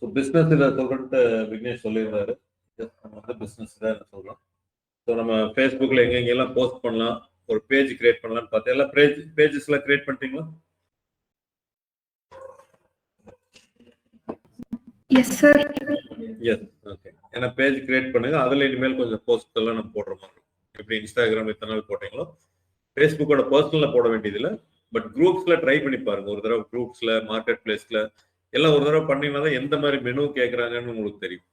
So business இதை சொல்லிட்டு விக்னேஷ் சொல்லியிருந்தாரு. நம்ம வந்து பிஸ்னஸ் தான் சொல்லலாம். ஸோ நம்ம ஃபேஸ்புக்கில் எங்கெங்கெல்லாம் போஸ்ட் பண்ணலாம், ஒரு பேஜ் கிரியேட் பண்ணலாம்னு பார்த்தேன். எல்லாம் பேஜஸ்லாம் கிரியேட் பண்ணிட்டீங்களா? Yes sir. Yes, okay. ஏன்னா பேஜ் கிரியேட் பண்ணுங்க. அதில் இனிமேல் கொஞ்சம் போஸ்ட் எல்லாம் நம்ம போடுற மாதிரி. எப்படி இன்ஸ்டாகிராம் இத்தனை நாள் போட்டீங்களோ ஃபேஸ்புக்கோட பர்சனலில் போட வேண்டியதில்லை. பட் குரூப்ஸில் ட்ரை பண்ணி பாருங்க. ஒரு தடவை குரூப்ஸில், மார்க்கெட் பிளேஸில் எல்லாம் ஒரு தடவை பண்ணிங்கன்னா தான் எந்த மாதிரி மெனு கேட்குறாங்கன்னு உங்களுக்கு தெரியும்.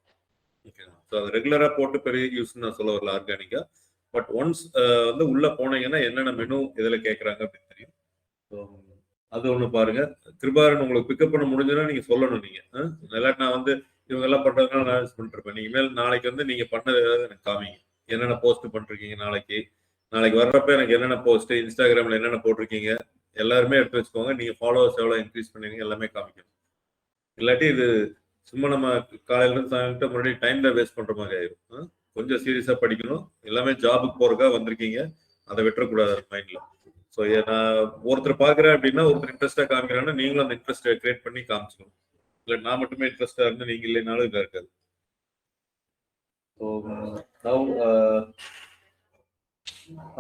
ஓகேங்களா? ஸோ அது ரெகுலராக போட்டு பெரிய யூஸ்ன்னு நான் சொல்ல வரல ஆர்கானிக்காக. பட் ஒன்ஸ் வந்து உள்ளே போனீங்கன்னா என்னென்ன மெனு இதில் கேட்குறாங்க அப்படின்னு தெரியும். ஸோ அது ஒன்று பாருங்க. கிருபாரன் உங்களுக்கு பிக்கப் பண்ண முடிஞ்சதுன்னா நீங்கள் சொல்லணும். நீங்கள் இல்லாட்டி நான் வந்து இவங்க எல்லாம் பண்ணுறதுனால நான் பண்ணிட்டு இருப்பேன். நீங்கள் மேல் நாளைக்கு வந்து நீங்கள் பண்ணது ஏதாவது எனக்கு காமிங்க. என்னென்ன போஸ்ட் பண்ணிருக்கீங்க நாளைக்கு வர்றப்ப எனக்கு என்னென்ன போஸ்ட் இன்ஸ்டாகிராமில் என்னென்ன போட்டிருக்கீங்க எல்லாருமே எடுத்து வச்சுக்கோங்க. நீங்கள் ஃபாலோவர்ஸ் எவ்வளோ இன்க்ரீஸ் பண்ணுவீங்க எல்லாமே காமிக்கணும். இல்லாட்டி இது சும்மா நம்ம காலையிலேருந்து சாயங்காலம் முன்னாடி டைம் தான் வேஸ்ட் பண்ணுற மாதிரி ஆயிடும். கொஞ்சம் சீரியஸாக படிக்கணும். எல்லாமே ஜாபுக்கு போகிறதுக்காக வந்திருக்கீங்க, அதை விட்டுறக்கூடாது மைண்டில். ஸோ நான் ஒருத்தர் பார்க்குறேன் அப்படின்னா ஒருத்தர் இன்ட்ரெஸ்டாக காமிக்கிறாங்கன்னா நீங்களும் அந்த இன்ட்ரெஸ்ட்டை கிரியேட் பண்ணி காமிச்சிக்கணும். இல்லை நான் மட்டுமே இன்ட்ரெஸ்டாக இருந்து நீங்கள் இல்லைனாலும் இதாக இருக்காது. ஸோ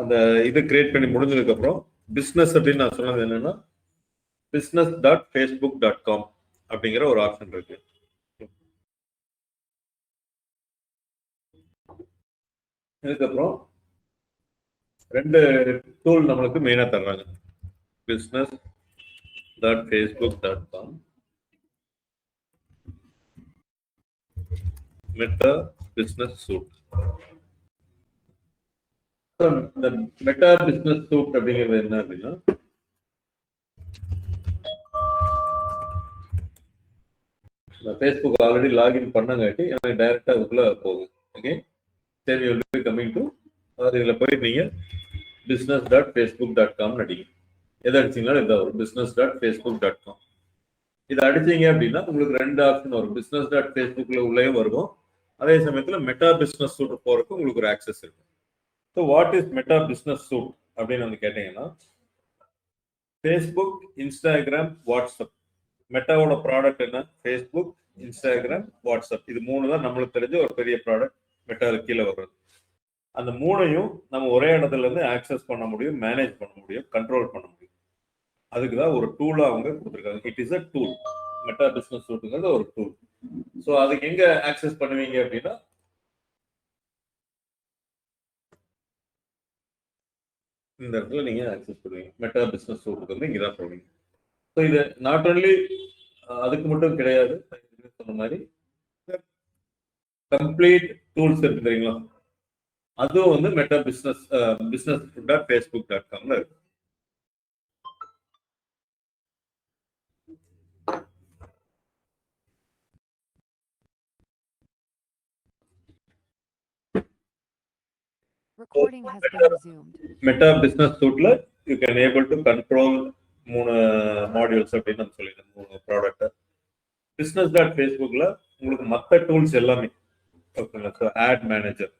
அந்த இது கிரியேட் பண்ணி முடிஞ்சதுக்கப்புறம் பிஸ்னஸ் அப்படின்னு நான் சொன்னது என்னன்னா business.facebook.com அப்படிங்கிற ஒரு ஆப்ஷன் இருக்கு. இதுக்கப்புறம் 2 டூல் நம்மளுக்கு மெயினாக தர்றாங்க. business.facebook.com, Meta business suite. இந்த மெட்டா பிஸ்னஸ் சூட் அப்படிங்கிறது என்ன அப்படின்னா ஃபேஸ்புக் ஆல்ரெடி லாகின் பண்ணங்காட்டி எனக்கு டைரக்டா அதுக்குள்ள போகுது. ஓகே, சரி, you will be coming to இதில் போய் நீங்கள் business.facebook.com அடிங்க. எதை அடிச்சிங்கன்னா இதான் வரும், business.facebook.com. இதை அடிச்சிங்க அப்படின்னா உங்களுக்கு 2 ஆப்ஷன் வரும். business.facebookல உள்ளேயும் வருவோம், அதே சமயத்தில் மெட்டா பிஸ்னஸ் சூட் போகிறதுக்கு உங்களுக்கு ஒரு ஆக்சஸ் இருக்கு. So what is Meta business suite அப்படின்னு வந்து கேட்டீங்கன்னா ஃபேஸ்புக், இன்ஸ்டாகிராம், வாட்ஸ்அப். மெட்டாவோட ப்ராடக்ட் என்ன? Facebook, Instagram, WhatsApp. இது 3 தான் நம்மளுக்கு தெரிஞ்ச ஒரு பெரிய ப்ராடக்ட் மெட்டாவுக்கு கீழே வர்றது. அந்த 3ஐயும் நம்ம ஒரே இடத்துல இருந்து ஆக்சஸ் பண்ண முடியும், மேனேஜ் பண்ண முடியும், கண்ட்ரோல் பண்ண முடியும். அதுக்கு தான் ஒரு டூலா அவங்க கொடுத்துருக்காங்க. It is a tool. Meta business சூட்டுங்கிறது ஒரு டூல். ஸோ அதுக்கு எங்க ஆக்சஸ் பண்ணுவீங்க அப்படின்னா இந்த இடத்துல நீங்க ஆக்சஸ் பண்ணுவீங்க. மெட்டா பிஸ்னஸ் சூட்டுக்கு வந்து இங்கே தான் போவீங்க. ஸோ இது நாட் ஒன்லி அதுக்கு மட்டும் கிடையாது, சொன்ன மாதிரி கம்ப்ளீட் டூல்ஸ் இருக்கு தெரியுங்களா, அதுவும் வந்து மெட்டா business.facebook.com இருக்கு. Recording has been resumed. Meta business சூட்ல you can able to control 3 modules அப்படின்னு நம்ம சொல்லிடுறோம், 3 ப்ராடக்ட். business.facebookல உங்களுக்கு மற்ற டூல்ஸ் எல்லாமே ஓகேங்களா. So ad manager,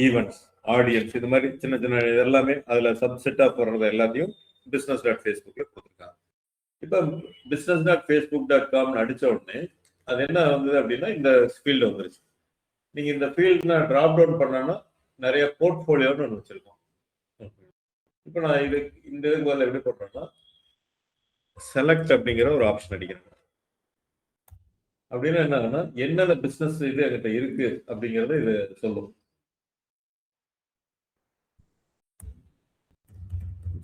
events, audience, இது மாதிரி சின்ன சின்ன எல்லாமே அதில் சப்செட்டாக போடுறது எல்லாத்தையும் business.facebookல கொடுத்துருக்காங்க. இப்போ business.facebook.com அடித்த உடனே அது என்ன வந்தது அப்படின்னா இந்த ஃபீல்டு வந்துருச்சு. நீங்கள் இந்த ஃபீல்டு நான் ட்ராப் டவுன் பண்ணோன்னா நிறைய போர்ட்ஃபோலியோன்னு ஒன்று வச்சுருக்கோம். இப்போ நான் இந்த இதுக்கு பதில் எப்படி போடுறேன்னா செலக்ட் அப்படிங்கிற ஒரு ஆப்ஷன் அடிக்கிறேன். அப்படின்னா என்னன்னா என்னென்ன பிஸ்னஸ் இது என்கிட்ட இருக்கு அப்படிங்கிறத இது சொல்லும்.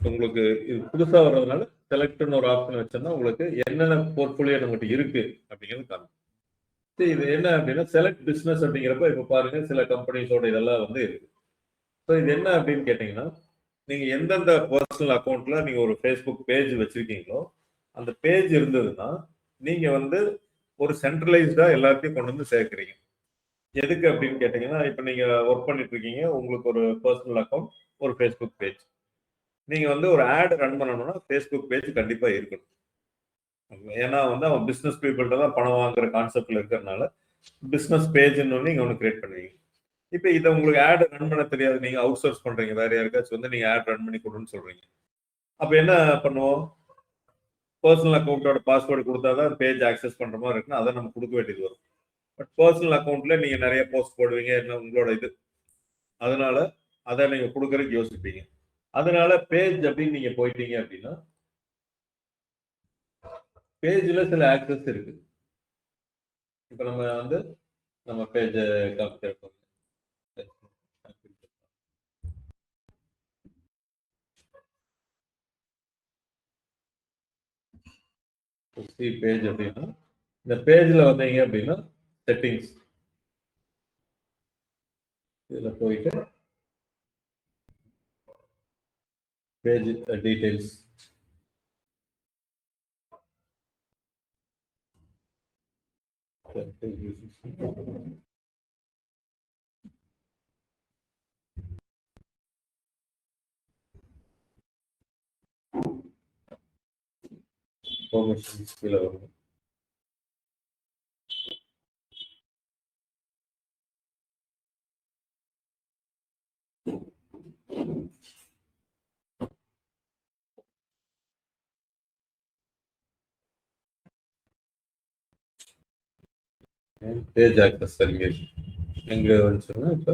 உங்களுக்கு இது புதுசா வர்றதுனால செலக்ட்னு ஒரு ஆப்ஷன் வச்சோம்னா உங்களுக்கு என்னென்ன போர்ட்ஃபோலியோ நம்மகிட்ட இருக்கு அப்படிங்கிறது காணும். இது என்ன அப்படின்னா செலக்ட் பிஸ்னஸ் அப்படிங்கிறப்ப இப்போ பாருங்க சில கம்பெனிஸோட இதெல்லாம் வந்து இருக்கு. ஸோ இது என்ன அப்படின்னு கேட்டீங்கன்னா நீங்க எந்தெந்த பர்சனல் அக்கௌண்ட்ல நீங்க ஒரு ஃபேஸ்புக் பேஜ் வச்சிருக்கீங்களோ அந்த பேஜ் இருந்ததுன்னா நீங்க வந்து ஒரு சென்ட்ரலைஸ்டா எல்லாத்தையும் கொண்டு வந்து சேர்க்குறீங்க. எதுக்கு அப்படின்னு கேட்டீங்கன்னா இப்போ நீங்க ஒர்க் பண்ணிட்டு இருக்கீங்க, உங்களுக்கு ஒரு பர்சனல் அக்கௌண்ட், ஒரு ஃபேஸ்புக் பேஜ். நீங்க வந்து ஒரு ஆட் ரன் பண்ணணும்னா ஃபேஸ்புக் பேஜ் கண்டிப்பா இருக்கணும். ஏன்னா வந்து அவன் பிஸ்னஸ் பீப்புள்கிட்ட தான் பணம் வாங்குற கான்செப்ட்ல இருக்கிறதுனால பிஸ்னஸ் பேஜ்ன்னு நீங்க ஒன்று கிரியேட் பண்ணுவீங்க. இப்போ இதை உங்களுக்கு ஆட் ரன் பண்ண தெரியாது, நீங்க அவுட் சோர்ஸ் பண்றீங்க, வேற யாருக்காச்சும் வந்து நீங்க ஆட் ரன் பண்ணி கொடுன்னு சொல்றீங்க. அப்ப என்ன பண்ணுவோம், பர்சனல் அக்கௌண்ட்டோட பாஸ்வேர்டு கொடுத்தாதான் பேஜ் ஆக்சஸ் பண்ற மாதிரி இருக்குன்னா அதை நம்ம கொடுக்க வேண்டியது வரும். பட் பர்சனல் அக்கௌண்ட்ல நீங்க நிறைய போஸ்ட் போடுவீங்க, என்ன உங்களோட இது, அதனால அதை நீங்க கொடுக்கறதுக்கு யோசிப்பீங்க. அதனால பேஜ் அப்படின்னு நீங்க போயிட்டீங்க அப்படின்னா பேஜ்ல சில ஆக்சஸ் இருக்கு. இப்ப நம்ம வந்து நம்ம பேஜ் காமிச்சிருக்கோம். பேஜ் அப்படின்னா இந்த பேஜ்ல வந்தீங்க அப்படின்னா செட்டிங்ஸ் இதுல போயிட்டு பேஜ் டீடைல்ஸ் கீழே வரும். பேஜ் ஆக்சஸ் சரிங்க எங்க வந்துச்சுன்னா இப்போ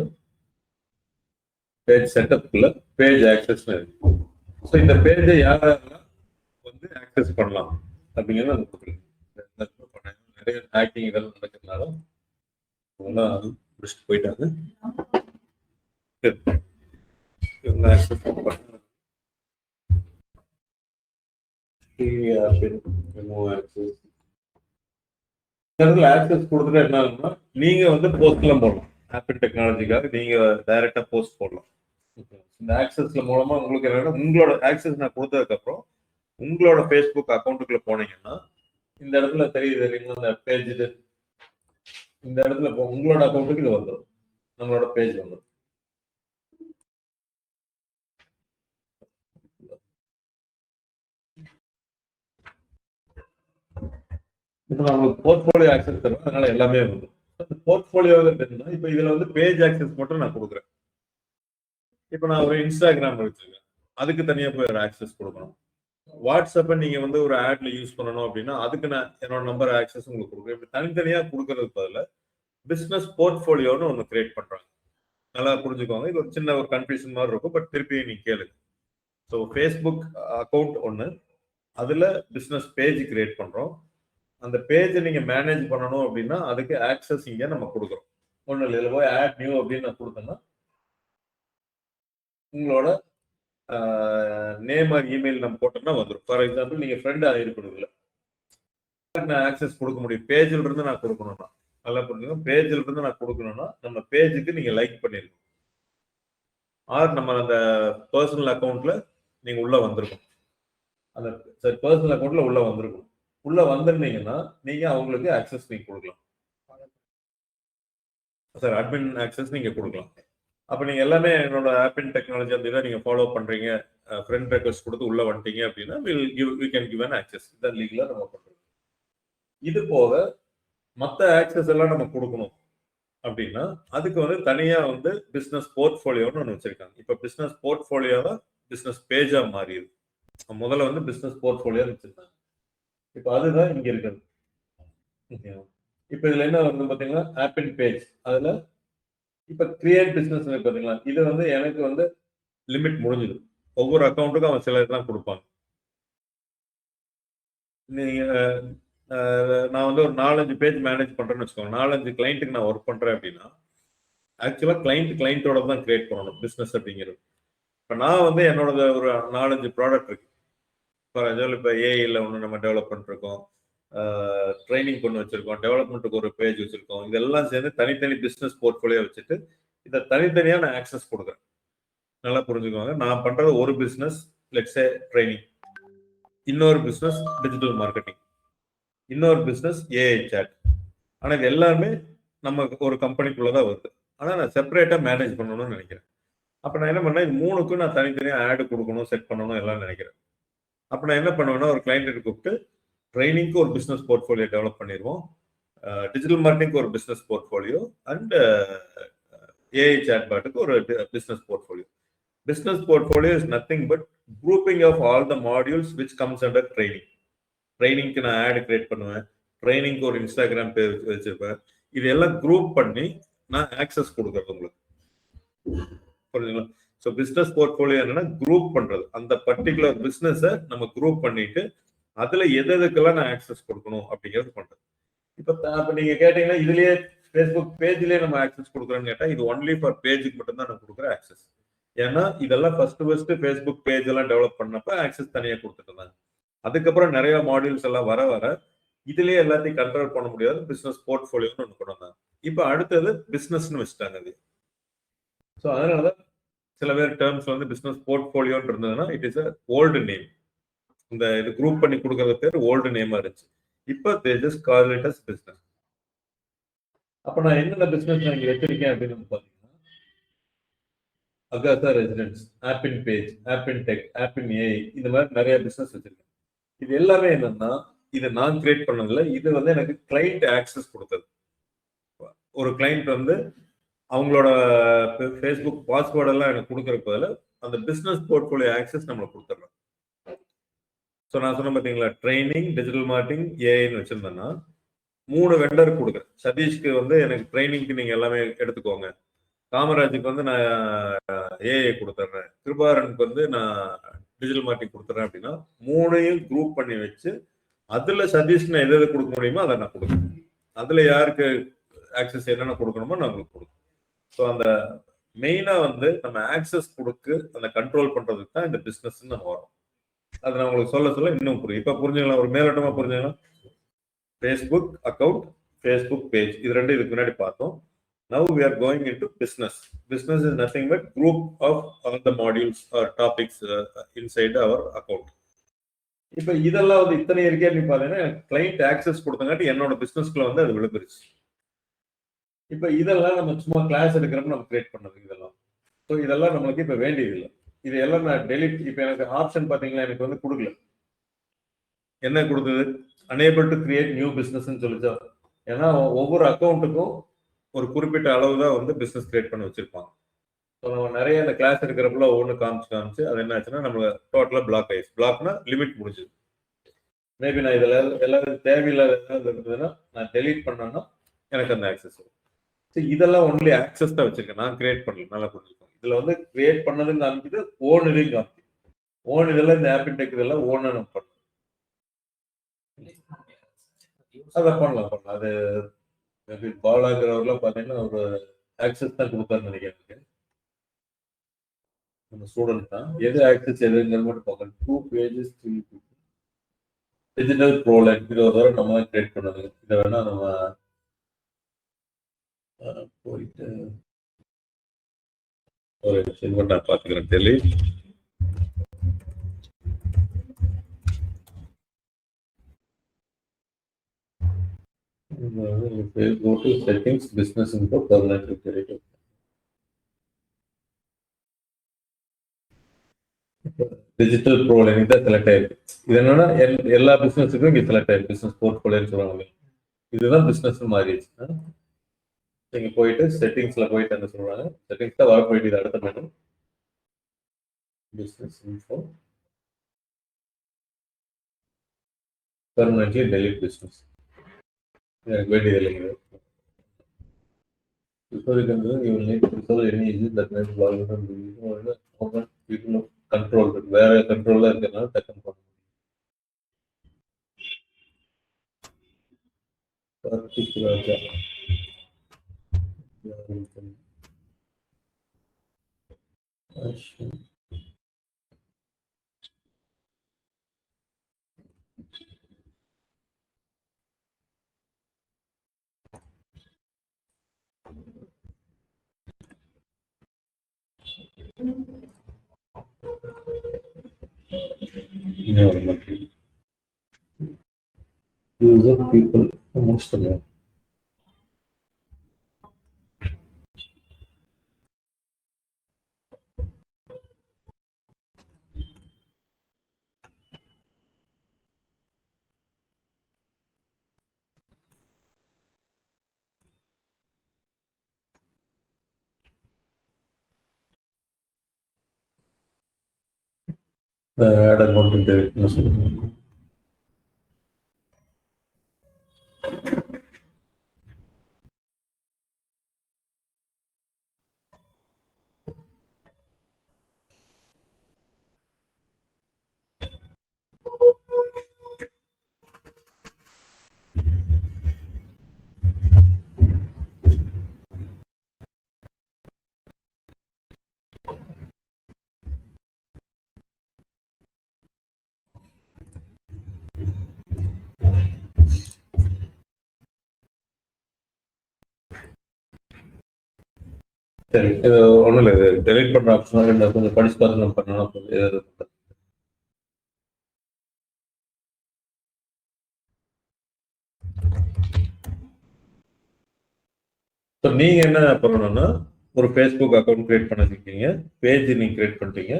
பேஜ் செட்டப்ல பேஜ் ஆக்சஸ் இருக்கு. ஸோ இந்த பேஜை யாரெல்லாம் வந்து ஆக்சஸ் பண்ணலாம் அப்படிங்கிறது அது கொடுக்குறேன். நிறைய ஹேக்கிங் இதெல்லாம் நடக்கிறதுனால அதெல்லாம் முடிச்சுட்டு போயிட்டாங்க. இவங்க ஆக்சஸ் பண்ண ஆக்சஸ் கொடுத்துட்டு என்ன ஆகும்னா நீங்க வந்து போஸ்ட்லாம் போடலாம். ஆப்பிள் டெக்னாலஜிக்காக நீங்க டைரக்டா போஸ்ட் போடலாம். இந்த ஆக்சஸ்ல மூலமா உங்களுக்கு என்னன்னா உங்களோட ஆக்சஸ் நான் கொடுத்ததுக்கு அப்புறம் உங்களோட ஃபேஸ்புக் அக்கௌண்ட்டுக்குள்ள போனீங்கன்னா இந்த இடத்துல தெரியுது இந்த பேஜ் இது இந்த இடத்துல உங்களோட அக்கௌண்ட்டுக்கு இது வந்துடும், நம்மளோட பேஜ் வந்துடும். இப்போ நம்மளுக்கு போர்ட்ஃபோலியோ ஆக்சஸ் தருவோம், அதனால எல்லாமே வந்துடும். போர்ட்ஃபோலியோ இப்போ இதுல வந்து பேஜ் ஆக்சஸ் மட்டும் நான் கொடுக்குறேன். இப்போ நான் ஒரு இன்ஸ்டாகிராம் வச்சிருக்கேன், அதுக்கு தனியா போய் ஒரு ஆக்சஸ் கொடுக்கணும். வாட்ஸ்அப்பை நீங்க வந்து ஒரு ஆட்ல யூஸ் பண்ணணும் அப்படின்னா அதுக்கு நான் என்னோட நம்பர் ஆக்சஸ் உங்களுக்கு கொடுக்குறேன். இப்படி தனித்தனியா கொடுக்கறதுக்கு பதில் பிசினஸ் போர்ட்ஃபோலியோன்னு ஒன்று கிரியேட் பண்றாங்க. நல்லா புரிஞ்சுக்கோங்க. இது ஒரு சின்ன ஒரு கன்ஃபியூஷன் மாதிரி இருக்கும், பட் திருப்பி நீங்க கேளுங்க. ஸோ ஃபேஸ்புக் அக்கௌண்ட் ஒன்று, அதுல பிசினஸ் பேஜ் கிரியேட் பண்றோம். அந்த பேஜை நீங்க மேனேஜ் பண்ணணும் அப்படின்னா அதுக்கு ஆக்சஸ் இங்க நம்ம கொடுக்குறோம். ஒன்றும் இல்லை, இதில் போய் ஆட் நியூ அப்படின்னு நான் கொடுத்தேன்னா உங்களோட நேம் ஆர் இமெயில் நம்ம போட்டோம்னா வந்துடும். ஃபார் எக்ஸாம்பிள் நீங்க ஃப்ரெண்ட் இருக்கணும், இல்லை நான் ஆக்சஸ் கொடுக்க முடியும். பேஜில் இருந்து நான் கொடுக்கணும்னா நல்லா புரிஞ்சுங்க. பேஜில் இருந்து நான் கொடுக்கணும்னா நம்ம பேஜுக்கு நீங்க லைக் பண்ணிருக்கணும், ஆர் நம்ம அந்த பர்சனல் அக்கௌண்ட்ல நீங்க உள்ள வந்திருக்கும். அந்த பர்சனல் அக்கௌண்ட்ல உள்ள வந்திருக்கும். உள்ள வந்திருந்தீங்கன்னா நீங்க அவங்களுக்கு ஆக்சஸ் நீங்க கொடுக்கலாம். சார் அட்மின் ஆக்சஸ் நீங்க கொடுக்கலாம். அப்ப நீங்க எல்லாமே என்னோட ஆப்பிள் டெக்னாலஜி அந்த இதை நீங்க ஃபாலோ பண்றீங்க, ஃப்ரெண்ட் ரெக்வஸ்ட் கொடுத்து உள்ள வந்துட்டீங்க அப்படின்னா we can give an access. இதான் லீகலா நம்ம பண்றோம். இது போக மற்ற ஆக்சஸ் எல்லாம் நம்ம கொடுக்கணும் அப்படின்னா அதுக்கு வந்து தனியா வந்து பிசினஸ் போர்ட்ஃபோலியோன்னு ஒன்று வச்சிருக்காங்க. இப்ப பிசினஸ் போர்ட்ஃபோலியோ தான் பிசினஸ் பேஜா மாறிடுது. முதல்ல வந்து பிசினஸ் போர்ட்ஃபோலியோ வச்சிருக்காங்க. இப்ப அதுதான் இங்க இருக்குது. இப்ப இதுல என்ன வந்து பாத்தீங்கன்னா ஆப்பிள் பேஜ், அதுல இப்ப கிரியேட் பிசினஸ் பாத்தீங்களா, இது வந்து எனக்கு வந்து லிமிட் முடிஞ்சது. ஒவ்வொரு அக்கௌண்ட்டுக்கும் அவன் சில இதெல்லாம் கொடுப்பாங்க. நீங்க நான் வந்து ஒரு 4-5 பேஜ் மேனேஜ் பண்றேன்னு வச்சுக்கோங்க. 4-5 கிளைண்ட்டுக்கு நான் ஒர்க் பண்றேன் அப்படின்னா ஆக்சுவலா கிளைண்டோட தான் கிரியேட் பண்ணணும் பிசினஸ் அப்படிங்கிறது. இப்ப நான் வந்து என்னோட ஒரு 4-5 ப்ராடக்ட் இருக்கு. ஃபார் எக்ஸாம்பிள் இப்போ ஏஐல ஒன்று நம்ம டெவலப் பண்ணிருக்கோம், ட்ரைனிங் கொண்டு வச்சிருக்கோம், டெவலப்மெண்ட்டுக்கு ஒரு பேஜ் வச்சிருக்கோம். இதெல்லாம் சேர்ந்து தனித்தனி பிசினஸ் போர்ட்ஃபோலியோ வச்சுட்டு இதை தனித்தனியா நான் ஆக்சஸ் கொடுக்குறேன். நல்லா புரிஞ்சுக்கோங்க. நான் பண்றது ஒரு பிசினஸ் லெட்ஸ் ட்ரைனிங், இன்னொரு பிசினஸ் டிஜிட்டல் மார்க்கெட்டிங், இன்னொரு பிசினஸ் ஏஐ சாட். ஆனா இது எல்லாமே நம்ம ஒரு கம்பெனிக்குள்ளதான் வருது. ஆனா நான் செப்பரேட்டா மேனேஜ் பண்ணணும்னு நினைக்கிறேன். அப்ப நான் என்ன பண்ணேன், இது மூணுக்கும் நான் தனித்தனியா ஆடு கொடுக்கணும், செட் பண்ணணும் எல்லாம் நினைக்கிறேன். அப்ப நான் என்ன பண்ணுவேன்னா ஒரு கிளைண்ட் கூப்பிட்டு ட்ரைனிங்க்கு ஒரு பிசினஸ் போர்ட்ஃபோலியோ டெவலப் பண்ணிடுவோம், டிஜிட்டல் மார்க்கெட்டிங்க்கு ஒரு பிசினஸ் போர்ட்ஃபோலியோ, அண்ட் ஏஐ சாட்பாட்டுக்கு ஒரு business portfolio. Business portfolio is nothing but grouping of all the modules which comes under training. ட்ரைனிங்க்கு நான் ஆட் கிரியேட் பண்ணுவேன், ட்ரைனிங்க்கு ஒரு இன்ஸ்டாகிராம் பேஜ் வச்சிருப்பேன். இது எல்லாம் குரூப் பண்ணி நான் ஆக்சஸ் கொடுக்கறது உங்களுக்கு. புரியுதுங்களா? ஸோ பிசினஸ் போர்ட்ஃபோலியோ என்னன்னா குரூப் பண்றது. அந்த பர்டிகுலர் பிசினஸை நம்ம குரூப் பண்ணிட்டு அதுல எதுக்கெல்லாம் நான் ஆக்சஸ் கொடுக்கணும் அப்படிங்கிறது பண்றது. இப்ப நீங்க கேட்டீங்கன்னா இதுலயே ஃபேஸ்புக் பேஜ்லயே நம்ம ஆக்சஸ் கொடுக்குறோன்னு கேட்டா இது ஒன்லி ஃபார் பேஜுக்கு மட்டும் தான் நான் கொடுக்குற ஆக்சஸ். ஏன்னா இதெல்லாம் ஃபர்ஸ்ட் ஃபேஸ்புக் பேஜ் எல்லாம் டெவலப் பண்ணப்ப ஆக்சஸ் தனியா கொடுத்துட்டு இருந்தாங்க. அதுக்கப்புறம் நிறைய மாடியூல்ஸ் எல்லாம் வர வர இதுலயே எல்லாத்தையும் கண்ட்ரோல் பண்ண முடியாது, பிசினஸ் போர்ட்ஃபோலியோன்னு ஒன்று கொண்டு வந்தாங்க. இப்ப அடுத்தது பிசினஸ்னு வச்சுட்டாங்க அது. ஸோ அதனாலதான் சில பேர் டேர்ம்ஸ் வந்து பிசினஸ் போர்ட்ஃபோலியோன்னு இருந்ததுன்னா it is a old name. இந்த இது குரூப் பண்ணி கொடுக்கறது பேர் ஓல்டு நேமா இருந்துச்சு. இப்ப they just call it as business. அப்ப நான் என்னென்ன பிசினஸ் நான் இங்க வச்சிருக்கேன் அப்படின்னு பாத்தீங்கன்னா Akasa residence, Appin page, Appin tech, Appin AI, இந்த மாதிரி நிறைய பிசினஸ் வச்சிருக்கேன். இது எல்லாமே என்னன்னா இதை நான் கிரியேட் பண்ணதில்லை, இது வந்து எனக்கு கிளைண்ட் ஆக்சஸ் கொடுத்தது. ஒரு கிளைண்ட் வந்து அவங்களோட ஃபேஸ்புக் பாஸ்வேர்ட் எல்லாம் எனக்கு கொடுக்கறதுல அந்த பிசினஸ் போர்ட்ஃபோலியோ ஆக்சஸ் நம்மளுக்கு கொடுத்துட்றோம். ஸோ நான் சொன்ன பார்த்தீங்களா, ட்ரைனிங், டிஜிட்டல் மார்க்கெட்டிங், ஏஐன்னு வச்சிருந்தேன்னா 3 வெண்டர் கொடுக்குறேன். சதீஷ்க்கு வந்து எனக்கு ட்ரைனிங்க்கு நீங்க எல்லாமே எடுத்துக்கோங்க, காமராஜுக்கு வந்து நான் ஏஐ கொடுத்துட்றேன், கிருபாரனுக்கு வந்து நான் டிஜிட்டல் மார்க்கெட்டிங் கொடுத்துட்றேன் அப்படின்னா 3ஐயும் குரூப் பண்ணி வச்சு அதுல சதீஷ் நான் எது கொடுக்க முடியுமோ அதை நான் கொடுக்குறேன். அதுல யாருக்கு ஆக்சஸ் என்னென்ன கொடுக்கணுமோ நான் உங்களுக்கு கொடுக்குறேன். ஸோ அந்த மெயினா வந்து நம்ம ஆக்சஸ் கொடுத்து அந்த கண்ட்ரோல் பண்றதுக்கு தான் இந்த பிசினஸ் நம்ம வரோம். அதை நான் உங்களுக்கு சொல்ல இன்னும் புரியும். இப்ப புரிஞ்சுக்கலாம், ஒரு மேலோட்டமா புரிஞ்சுக்கலாம். ஃபேஸ்புக் அக்கௌண்ட், ஃபேஸ்புக் பேஜ், இது ரெண்டு இதுக்கு முன்னாடி பார்த்தோம். Now we are going into business. Business is nothing but group of all the modules or topics inside our account. இப்ப இதெல்லாம் வந்து இத்தனை இருக்கே நீ பாத்தீங்கன்னா கிளைண்ட் ஆக்சஸ் கொடுத்தங்காட்டி என்னோட பிசினஸ்க்குள்ள வந்து அது விழுந்துருச்சு. இப்ப இதெல்லாம் நம்ம சும்மா கிளாஸ் எடுக்கிறப்ப நம்ம கிரியேட் பண்ணது இதெல்லாம். ஸோ இதெல்லாம் நம்மளுக்கு இப்ப வேண்டியது இல்லை. இதெல்லாம் நான் டெலிட். இப்ப எனக்கு ஆப்ஷன் பாத்தீங்களா, எனக்கு வந்து கொடுக்கல. என்ன கொடுத்தது? unable to create new business ன்னு சொல்லிச்சா. ஏன்னா ஒவ்வொரு அக்கௌண்ட்டுக்கும் ஒரு குறிப்பிட்ட அளவு தான் வந்து பிசினஸ் கிரியேட் பண்ணி வச்சிருப்பாங்க. ஸோ நம்ம நிறைய இந்த கிளாஸ் எடுக்கிறப்பல ஒவ்வொன்று காமிச்சு அது என்ன ஆச்சுன்னா நம்ம டோட்டலாக பிளாக் ஆயிடுச்சு. பிளாக்னா லிமிட் முடிஞ்சுது. மேபி நான் இதில் எல்லாரும் தேவையில்லாத ஏதாவது இருந்ததுன்னா நான் டெலீட் பண்ணேன்னா எனக்கு அந்த ஆக்சஸ் வரும். ஸோ இதெல்லாம் ஒன்லி ஆக்சஸ் தான் வச்சிருக்கேன், நான் கிரியேட் பண்ணல. நல்லா புரிஞ்சுக்கோங்க. இதுல வந்து கிரியேட் பண்ணதுன்னு காமிக்குது, ஓன் இதையும் காமிக்குது. ஓன் இதெல்லாம் இந்த ஆப்பின் டெக் இதெல்லாம் ஓனா நம்ம பண்ணலாம். அதை பண்ணலாம். அது பாலாங்கிறவர்லாம் பார்த்தீங்கன்னா ஒரு ஆக்சஸ் தான் கொடுத்தாருன்னு நினைக்கிறேன். நம்ம ஸ்டூடெண்ட் தான். எது ஆக்சஸ் எதுங்கிற மட்டும் பார்க்கணும். 2 pages 3 டிஜிட்டல் ப்ரோலைன் இது ஒரு தடவை நம்ம தான் கிரியேட் பண்ணது. இதை வேணா நம்ம போயிட்டு ஒரு விஷயம் நான் பார்த்துக்கிறேன். Delete. go to settings, business info, permanently created. Digital proline இதான் செலக்ட் ஆயிருக்கு. இது என்னன்னா எல்லா பிசினஸுக்கும் இங்க செலக்ட் ஆயிருக்கு. பிசினஸ் போர்ட்ஃபோலியோன்னு சொல்றாங்க. இதுதான் பிசினஸ் மாறிடுச்சு. நீங்க போயிட்டு செட்டிங்ஸ்ல போயிட்டு என்ன சொல்றாங்க, செட்டிங்ஸ் தான் வர போயிட்டு அடுத்த madam business info, permanently delete business. எனக்கு வேண்டியது இல்லைங்க. Before you can do, you will need to resolve any issues that may be logged on the open people of control. வேற கண்ட்ரோல்ல இருக்கிறதுனால டக்குன்னு பண்ண user people முடிச்சிட்டோம். add account into it. சரி, இது ஒன்றும் இல்லை. இது டெலிட் பண்ணுற ஆப்ஷனாக ரெண்டு கொஞ்சம் படிச்சு பார்த்து நம்ம பண்ணலாம். ஸோ நீங்கள் என்ன பண்ணணும்னா, ஒரு ஃபேஸ்புக் அக்கௌண்ட் கிரியேட் பண்ணிருக்கீங்க, பேஜ் நீங்கள் கிரியேட் பண்ணிட்டீங்க.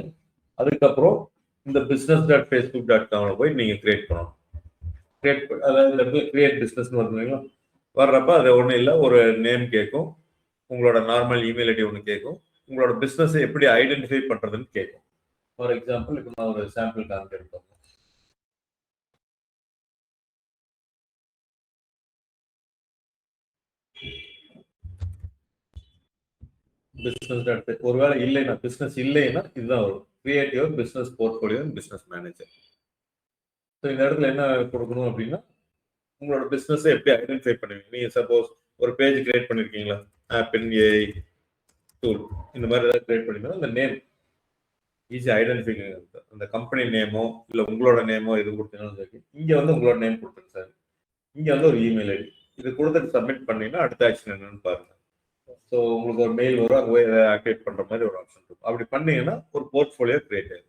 அதுக்கப்புறம் இந்த business.facebook.com போய் நீங்கள் கிரியேட் பண்ணணும். அதாவது இந்த இடத்துல கிரியேட் பிஸ்னஸ் வருவீங்களா, வர்றப்ப அது ஒன்றும் இல்லை, ஒரு நேம் கேட்கும், உங்களோட நார்மல் இமெயில் ஐடி ஒன்று கேட்கும், உங்களோட பிஸ்னஸை எப்படி ஐடென்டிஃபை பண்ணுறதுன்னு கேட்கும். ஃபார் எக்ஸாம்பிள் இப்போ நான் ஒரு சாம்பிள் காமிக்கிறேன். பிஸ்னஸ் ஒருவேளை இல்லைன்னா, பிஸ்னஸ் இல்லைன்னா இதுதான் வரும், create your business portfolio and business manager. So இந்த இடத்துல என்ன கொடுக்கணும் அப்படின்னா, உங்களோட பிஸ்னஸை எப்படி ஐடென்டிஃபை பண்ணுவீங்க. நீங்கள் சப்போஸ் ஒரு பேஜ் கிரியேட் பண்ணியிருக்கீங்களா, ஆப்பின் ஏஐ டூல் இந்த மாதிரி ஏதாவது கிரியேட் பண்ணிங்கன்னா அந்த நேம் ஈஸி ஐடென்டிஃபை. அந்த கம்பெனி நேமோ இல்லை உங்களோட நேமோ எது கொடுத்தீங்கன்னு சொல்லி இங்கே வந்து உங்களோட நேம் கொடுத்துருங்க சார், இங்கே வந்து ஒரு இமெயில் ஐடி இது கொடுத்துட்டு சப்மிட் பண்ணீங்கன்னா அடுத்த ஆக்ஷன் என்னன்னு பாருங்க. ஸோ உங்களுக்கு ஒரு மெயில் வரும், அங்கே போய் ஆக்டிவேட் பண்ணுற மாதிரி ஒரு ஆப்ஷன் இருக்கும். அப்படி பண்ணீங்கன்னா ஒரு போர்ட்ஃபோலியோ கிரியேட் ஆகும்.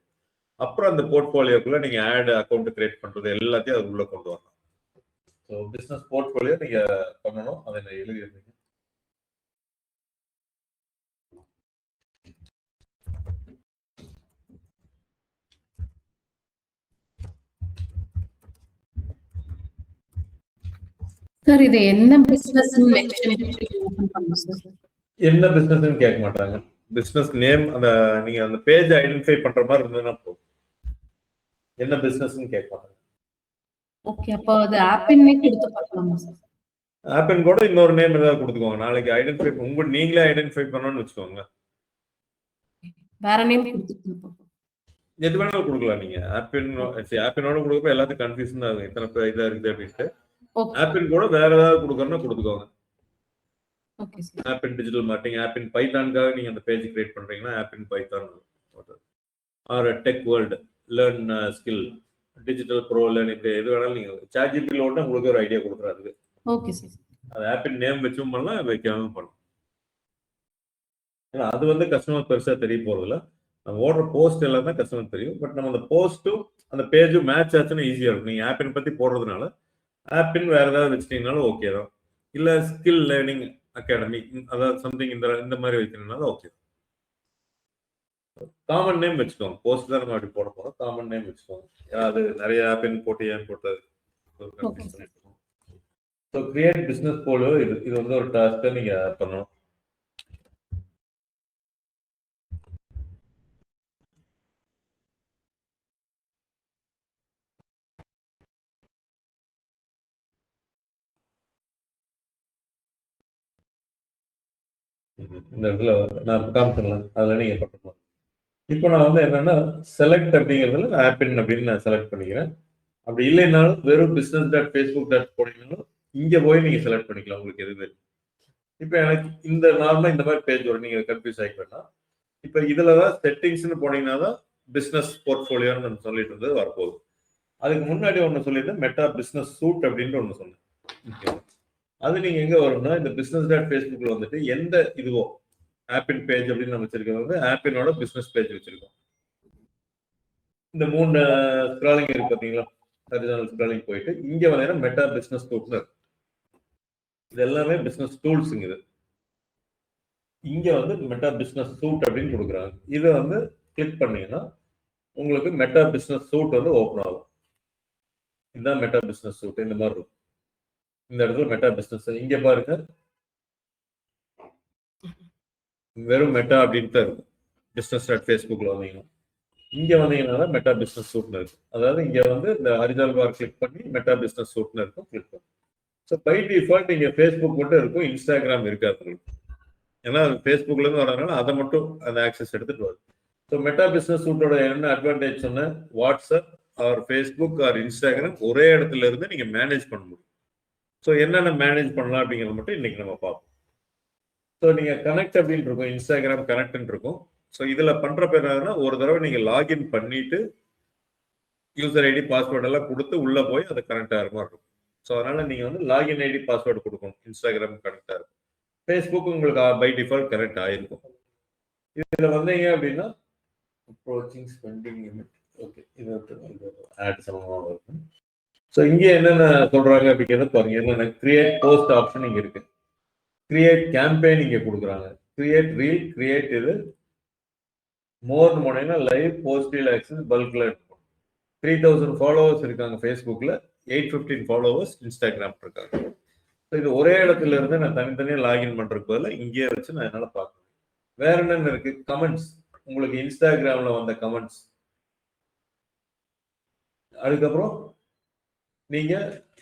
அப்புறம் அந்த போர்ட்ஃபோலியோக்குள்ள நீங்கள் ஆட் அக்கௌண்ட் கிரியேட் பண்ணுறது எல்லாத்தையும் அது உள்ள கொண்டு வரணும். ஸோ பிஸ்னஸ் போர்ட்ஃபோலியோ நீங்கள் பண்ணணும், அதை நான் எழுதியிருந்தீங்க. சார் இது என்ன பிசினஸ் என்ன பிசினஸ் கேட்க மாட்டாங்க. பிசினஸ் நேம் அந்த நீங்க அந்த பேஜ் ஐடென்டிஃபை பண்ற மாதிரி இருந்ததுன்னா போதும், என்ன பிசினஸ் கேட்க மாட்டாங்க. ஓகே, அப்போ அது ஆப்பின்னே கொடுத்து பார்க்கலாமா சார்? ஆப்பின் கூட இன்னொரு நேம் ஏதாவது கொடுத்துக்கோங்க. நாளைக்கு ஐடென்டிஃபை நீங்களே ஐடென்டிஃபை பண்ணணும்னு வச்சுக்கோங்க, வேற நேம் கொடுத்துக்கலாம், எது வேணாலும் கொடுக்கலாம். நீங்க ஆப்பினோட கொடுக்கப்ப எல்லாத்துக்கும் கன்ஃபியூஷன் ஆகும், எத்தனை இதா இருக்குது அப்படின்ட்டு. ஆப்பின் கூட வேற ஏதாவது கொடுக்கறதுனா கொடுத்துக்கோங்க. ஆப்பின் டிஜிட்டல் மார்க்கெட்டிங், ஆப்பின் பைத்தானுக்காக நீங்க அந்த பேஜ் கிரியேட் பண்றீங்கன்னா ஆப்பின் Python, R tech world, learn skill, digital pro learn, இப்படி எது வேணாலும் நீங்க சாட்ஜிபிட்டில ஓட உங்களுக்கு ஒரு ஐடியா கொடுக்குறாரு. ஓகே சார், அது ஆப்பின் நேம் வச்சும் பண்ணலாம், வைக்காம பண்ணலாம். ஏன்னா அது வந்து கஸ்டமர் பெருசா தெரிய போறதில்ல, நம்ம ஓடுற போஸ்ட் எல்லாம் தான் கஸ்டமர் தெரியும். பட் நம்ம அந்த போஸ்ட்டும் அந்த பேஜும் மேட்ச் ஆச்சுன்னா ஈஸியா இருக்கும். நீங்க ஆப்பின் பத்தி போடுறதுனால ஆப்பின் வேற ஏதாவது வச்சிட்டீங்கனாலும் ஓகே தான், இல்ல ஸ்கில் லேர்னிங் அகாடமி அதாவது சம்திங் இந்த மாதிரி வைக்கணும்னாலும் ஓகே. காமன் நேம் வச்சுக்கோங்க, போஸ்ட் தான் நம்ம அப்படி போட போறோம், காமன் நேம் வச்சுக்கோங்க. அது நிறைய ஆப்பின் போட்டு ஏன் போட்டது. ஸோ கிரியேட் பிஸ்னஸ் போலோ இது வந்து ஒரு டாஸ்க்கை நீங்க பண்ணணும். இந்த இடத்துல நான் காமிச்சிடலாம், அதில் நீங்கள் பண்ணணும். இப்போ நான் வந்து என்னன்னா செலக்ட் அப்படிங்கிறதுல ஆப்பின் அப்படின்னு நான் செலக்ட் பண்ணிக்கிறேன். அப்படி இல்லைன்னாலும் வெறும் business.facebook. போனீங்கன்னாலும் இங்கே போய் நீங்கள் செலக்ட் பண்ணிக்கலாம் உங்களுக்கு எது வேணும். இப்போ எனக்கு இந்த நார்மலாக இந்த மாதிரி பேஜ் வரும், நீங்கள் கன்ஃபியூஸ் ஆகிக்கணும்னா இப்போ இதில் தான் செட்டிங்ஸ்னு போனீங்கன்னா தான் பிஸ்னஸ் போர்ட்ஃபோலியோன்னு நம்ம சொல்லிட்டு இருந்தது வரப்போகுது. அதுக்கு முன்னாடி ஒன்று சொல்லியிருந்தேன், மெட்டா பிஸ்னஸ் சூட் அப்படின்ட்டு ஒன்று சொன்னேன். அது நீங்க எங்க வரும்னா இந்த business.facebookல வந்துட்டு எந்த இதுவோ ஆப்பின் பேஜ் அப்படின்னு நம்ம வச்சிருக்கிறது வந்து ஆப்பினோட பிசினஸ் பேஜ் வச்சிருக்கோம். இந்த 3 ஸ்க்ராலிங் இருக்கு பாத்தீங்களா, ஹரிசாண்டல் ஸ்க்ராலிங் போயிட்டு இங்க வந்தீங்கன்னா மெட்டா பிசினஸ் டூல்ஸ் இது எல்லாமே பிசினஸ் டூல்ஸுங்க. இது இங்க வந்து மெட்டா பிசினஸ் சூட் அப்படின்னு கொடுக்குறாங்க. இதை வந்து கிளிக் பண்ணீங்கன்னா உங்களுக்கு மெட்டா பிசினஸ் சூட் வந்து ஓப்பன் ஆகும். இதுதான் மெட்டா பிசினஸ் சூட், இந்த மாதிரி இருக்கும். இந்த இடத்துல மெட்டா பிசினஸ் இங்க பாருங்க, வெறும் மெட்டா அப்படின்னு தான் இருக்கும். business.facebookல வந்தீங்கன்னா இங்க வந்தீங்கன்னா மெட்டா பிசினஸ் சூட்னு இருக்கு. அதாவது இங்க வந்து இந்த ஹரிசாண்டல் பார் கிளிக் பண்ணி மெட்டா பிசினஸ் சூட்னு இருக்கும், கிளிக் பண்ணி. ஸோ பை டிஃபால்ட் இங்க ஃபேஸ்புக் மட்டும் இருக்கும், இன்ஸ்டாகிராம் இருக்காது. ஏன்னா ஃபேஸ்புக்ல இருந்து வரதுனால அதை மட்டும் அந்த ஆக்சஸ் எடுத்துட்டு வரும். ஸோ மெட்டா பிசினஸ் சூட்டோட என்ன அட்வான்டேஜ் சொன்ன, WhatsApp R Facebook R Instagram ஒரே இடத்துல இருந்து நீங்க மேனேஜ் பண்ண முடியும். ஸோ என்னென்ன மேனேஜ் பண்ணலாம் அப்படிங்கிறது மட்டும் இன்னைக்கு நம்ம பார்ப்போம். ஸோ நீங்கள் கனெக்ட் அப்படின்னு இருக்கும், இன்ஸ்டாகிராம் கனெக்ட்னு இருக்கும். ஸோ இதில் பண்ணுற பேர் என்னன்னா, ஒரு தடவை நீங்கள் லாகின் பண்ணிட்டு யூசர் ஐடி பாஸ்வேர்டு எல்லாம் கொடுத்து உள்ளே போய் அதை கனெக்ட் ஆகிற மாதிரி இருக்கும். ஸோ அதனால நீங்கள் வந்து லாகின் ஐடி பாஸ்வேர்டு கொடுக்கணும். இன்ஸ்டாகிராம் கனெக்ட் ஆகும், ஃபேஸ்புக் உங்களுக்கு பை டிஃபால்ட் கனெக்ட் ஆகிருக்கும். இதுல வந்தீங்க அப்படின்னா அப்ரோச்சிங் ஸ்பெண்டிங் லிமிட். ஓகே, இது ஆட் சம்பந்தமா இருக்கும். ஸோ இங்கே என்னென்ன சொல்றாங்க அப்படிங்கிறத பாருங்க. என்னென்ன கிரியேட் போஸ்ட் ஆப்ஷன் இங்க இருக்கு, கிரியேட் கேம்பெயின் இங்க கொடுக்குறாங்க, கிரியேட் ரீல், கிரியேட் இது மோர் போனீங்கன்னா லைவ் போஸ்டில் ஆக்சஸ் பல்க்ல இருக்கும். 3000 ஃபாலோவர்ஸ் இருக்காங்க ஃபேஸ்புக்ல, 815 ஃபாலோவர்ஸ் இன்ஸ்டாகிராம் இருக்காங்க. இது ஒரே இடத்துல இருந்து நான் தனித்தனியா லாகின் பண்றதுக்கு பதிலாக இங்கே வச்சு நான் என்னால பார்க்க முடியும். வேற என்னென்ன இருக்கு, கமெண்ட்ஸ், உங்களுக்கு இன்ஸ்டாகிராம்ல வந்த கமெண்ட்ஸ், அதுக்கப்புறம் நீங்க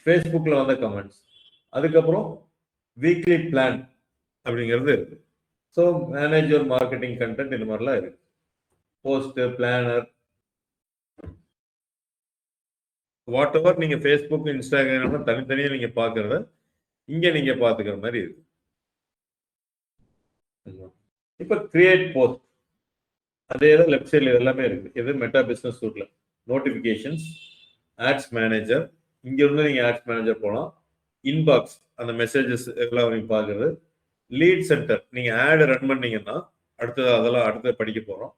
ஃபேஸ்புக்ல வந்த கமெண்ட்ஸ், அதுக்கப்புறம் வீக்லி பிளான் அப்படிங்கிறது இருக்கு. ஸோ மேனேஜர் மார்க்கெட்டிங் கண்டென்ட் இந்த மாதிரிலாம் இருக்கு. போஸ்ட் பிளானர் வாட் எவர் நீங்க ஃபேஸ்புக் இன்ஸ்டாகிராம்ல தனித்தனியா நீங்க பாக்குறத இங்க நீங்க பாத்துக்கிற மாதிரி இருக்கு. இப்ப கிரியேட் போஸ்ட் அதே தான் லெஃப்ட் சைட்ல எல்லாமே இருக்கு. இது மெட்டா பிசினஸ் சூட்ல நோட்டிபிகேஷன்ஸ், ஆட்ஸ் மேனேஜர், இங்க இருந்து நீங்க ஆட்ஸ் மேனேஜர் போகலாம். இன்பாக்ஸ் அந்த மெசேஜஸ் எல்லாம் நீங்க பாக்குறது. லீட் சென்டர் நீங்க ஆட் ரன் பண்ணீங்கன்னா அடுத்தது அதெல்லாம் அடுத்து படிக்க போறோம்.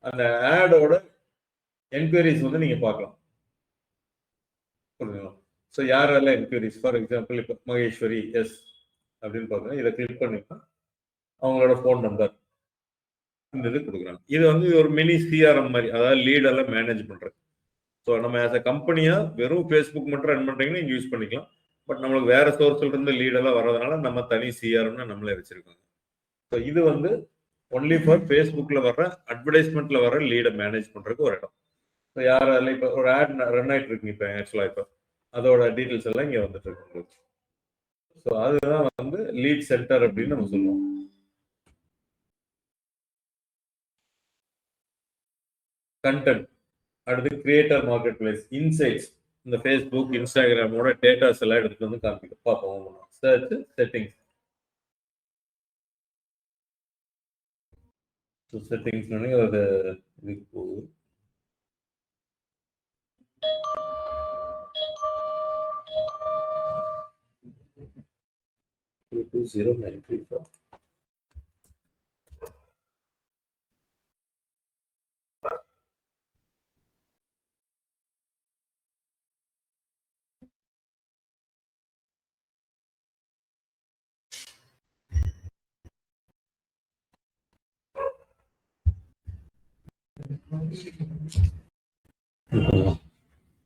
அந்த ஆடோட என்கொயரிஸ் வந்து நீங்க பார்க்கலாம். புரியுதுங்களா? ஸோ யாரெல்லாம் என்கொயரிஸ், ஃபார் எக்ஸாம்பிள் இப்போ மகேஸ்வரி எஸ் அப்படின்னு பார்க்குறேன். இதை கிளிக் பண்ணிங்கன்னா அவங்களோட ஃபோன் நம்பர் இந்த இது கொடுக்குறாங்க. இது வந்து ஒரு மினி சிஆர்எம் மாதிரி, அதாவது லீடெல்லாம் மேனேஜ் பண்றது. ஸோ நம்ம ஆஸ் அ கம்பெனியா வெறும் ஃபேஸ்புக் மட்டும் ரன் பண்றீங்கன்னா இங்க யூஸ் பண்ணிக்கலாம். பட் நம்மளுக்கு வேற சோர்ஸ்ல இருந்து லீடெல்லாம் வர்றதுனால நம்ம தனி சிஆர்எம்னு நம்மளே வச்சிருக்கோங்க. ஸோ இது வந்து ஒன்லி ஃபார் ஃபேஸ்புக்ல வர்ற அட்வர்டைஸ்மெண்ட்ல வர லீடை மேனேஜ் பண்றதுக்கு ஒரு இடம். ஸோ யாரால இப்போ ஒரு ஆட் ரன் ஆயிட்டு இருக்கு இப்போ ஆக்சுவலா இப்போ அதோட டீட்டெயில்ஸ் எல்லாம் இங்க வந்துட்டு இருக்கு. ஸோ அதுதான் வந்து லீட் சென்டர் அப்படின்னு நம்ம சொல்லுவோம். கண்டென்ட், அடுத்து கிரியேட்டர் மார்க்கெட் பிளேஸ், இன்சைட்ஸ், இந்த ஃபேஸ்புக் இன்ஸ்டாகிராமோட டேட்டாஸ் எல்லாம் எடுத்துட்டு வந்து காமிக்க பார்ப்போம். சர்ச் செட்டிங்ஸ், செட்டிங்ஸ் அது இதுக்கு போகுது.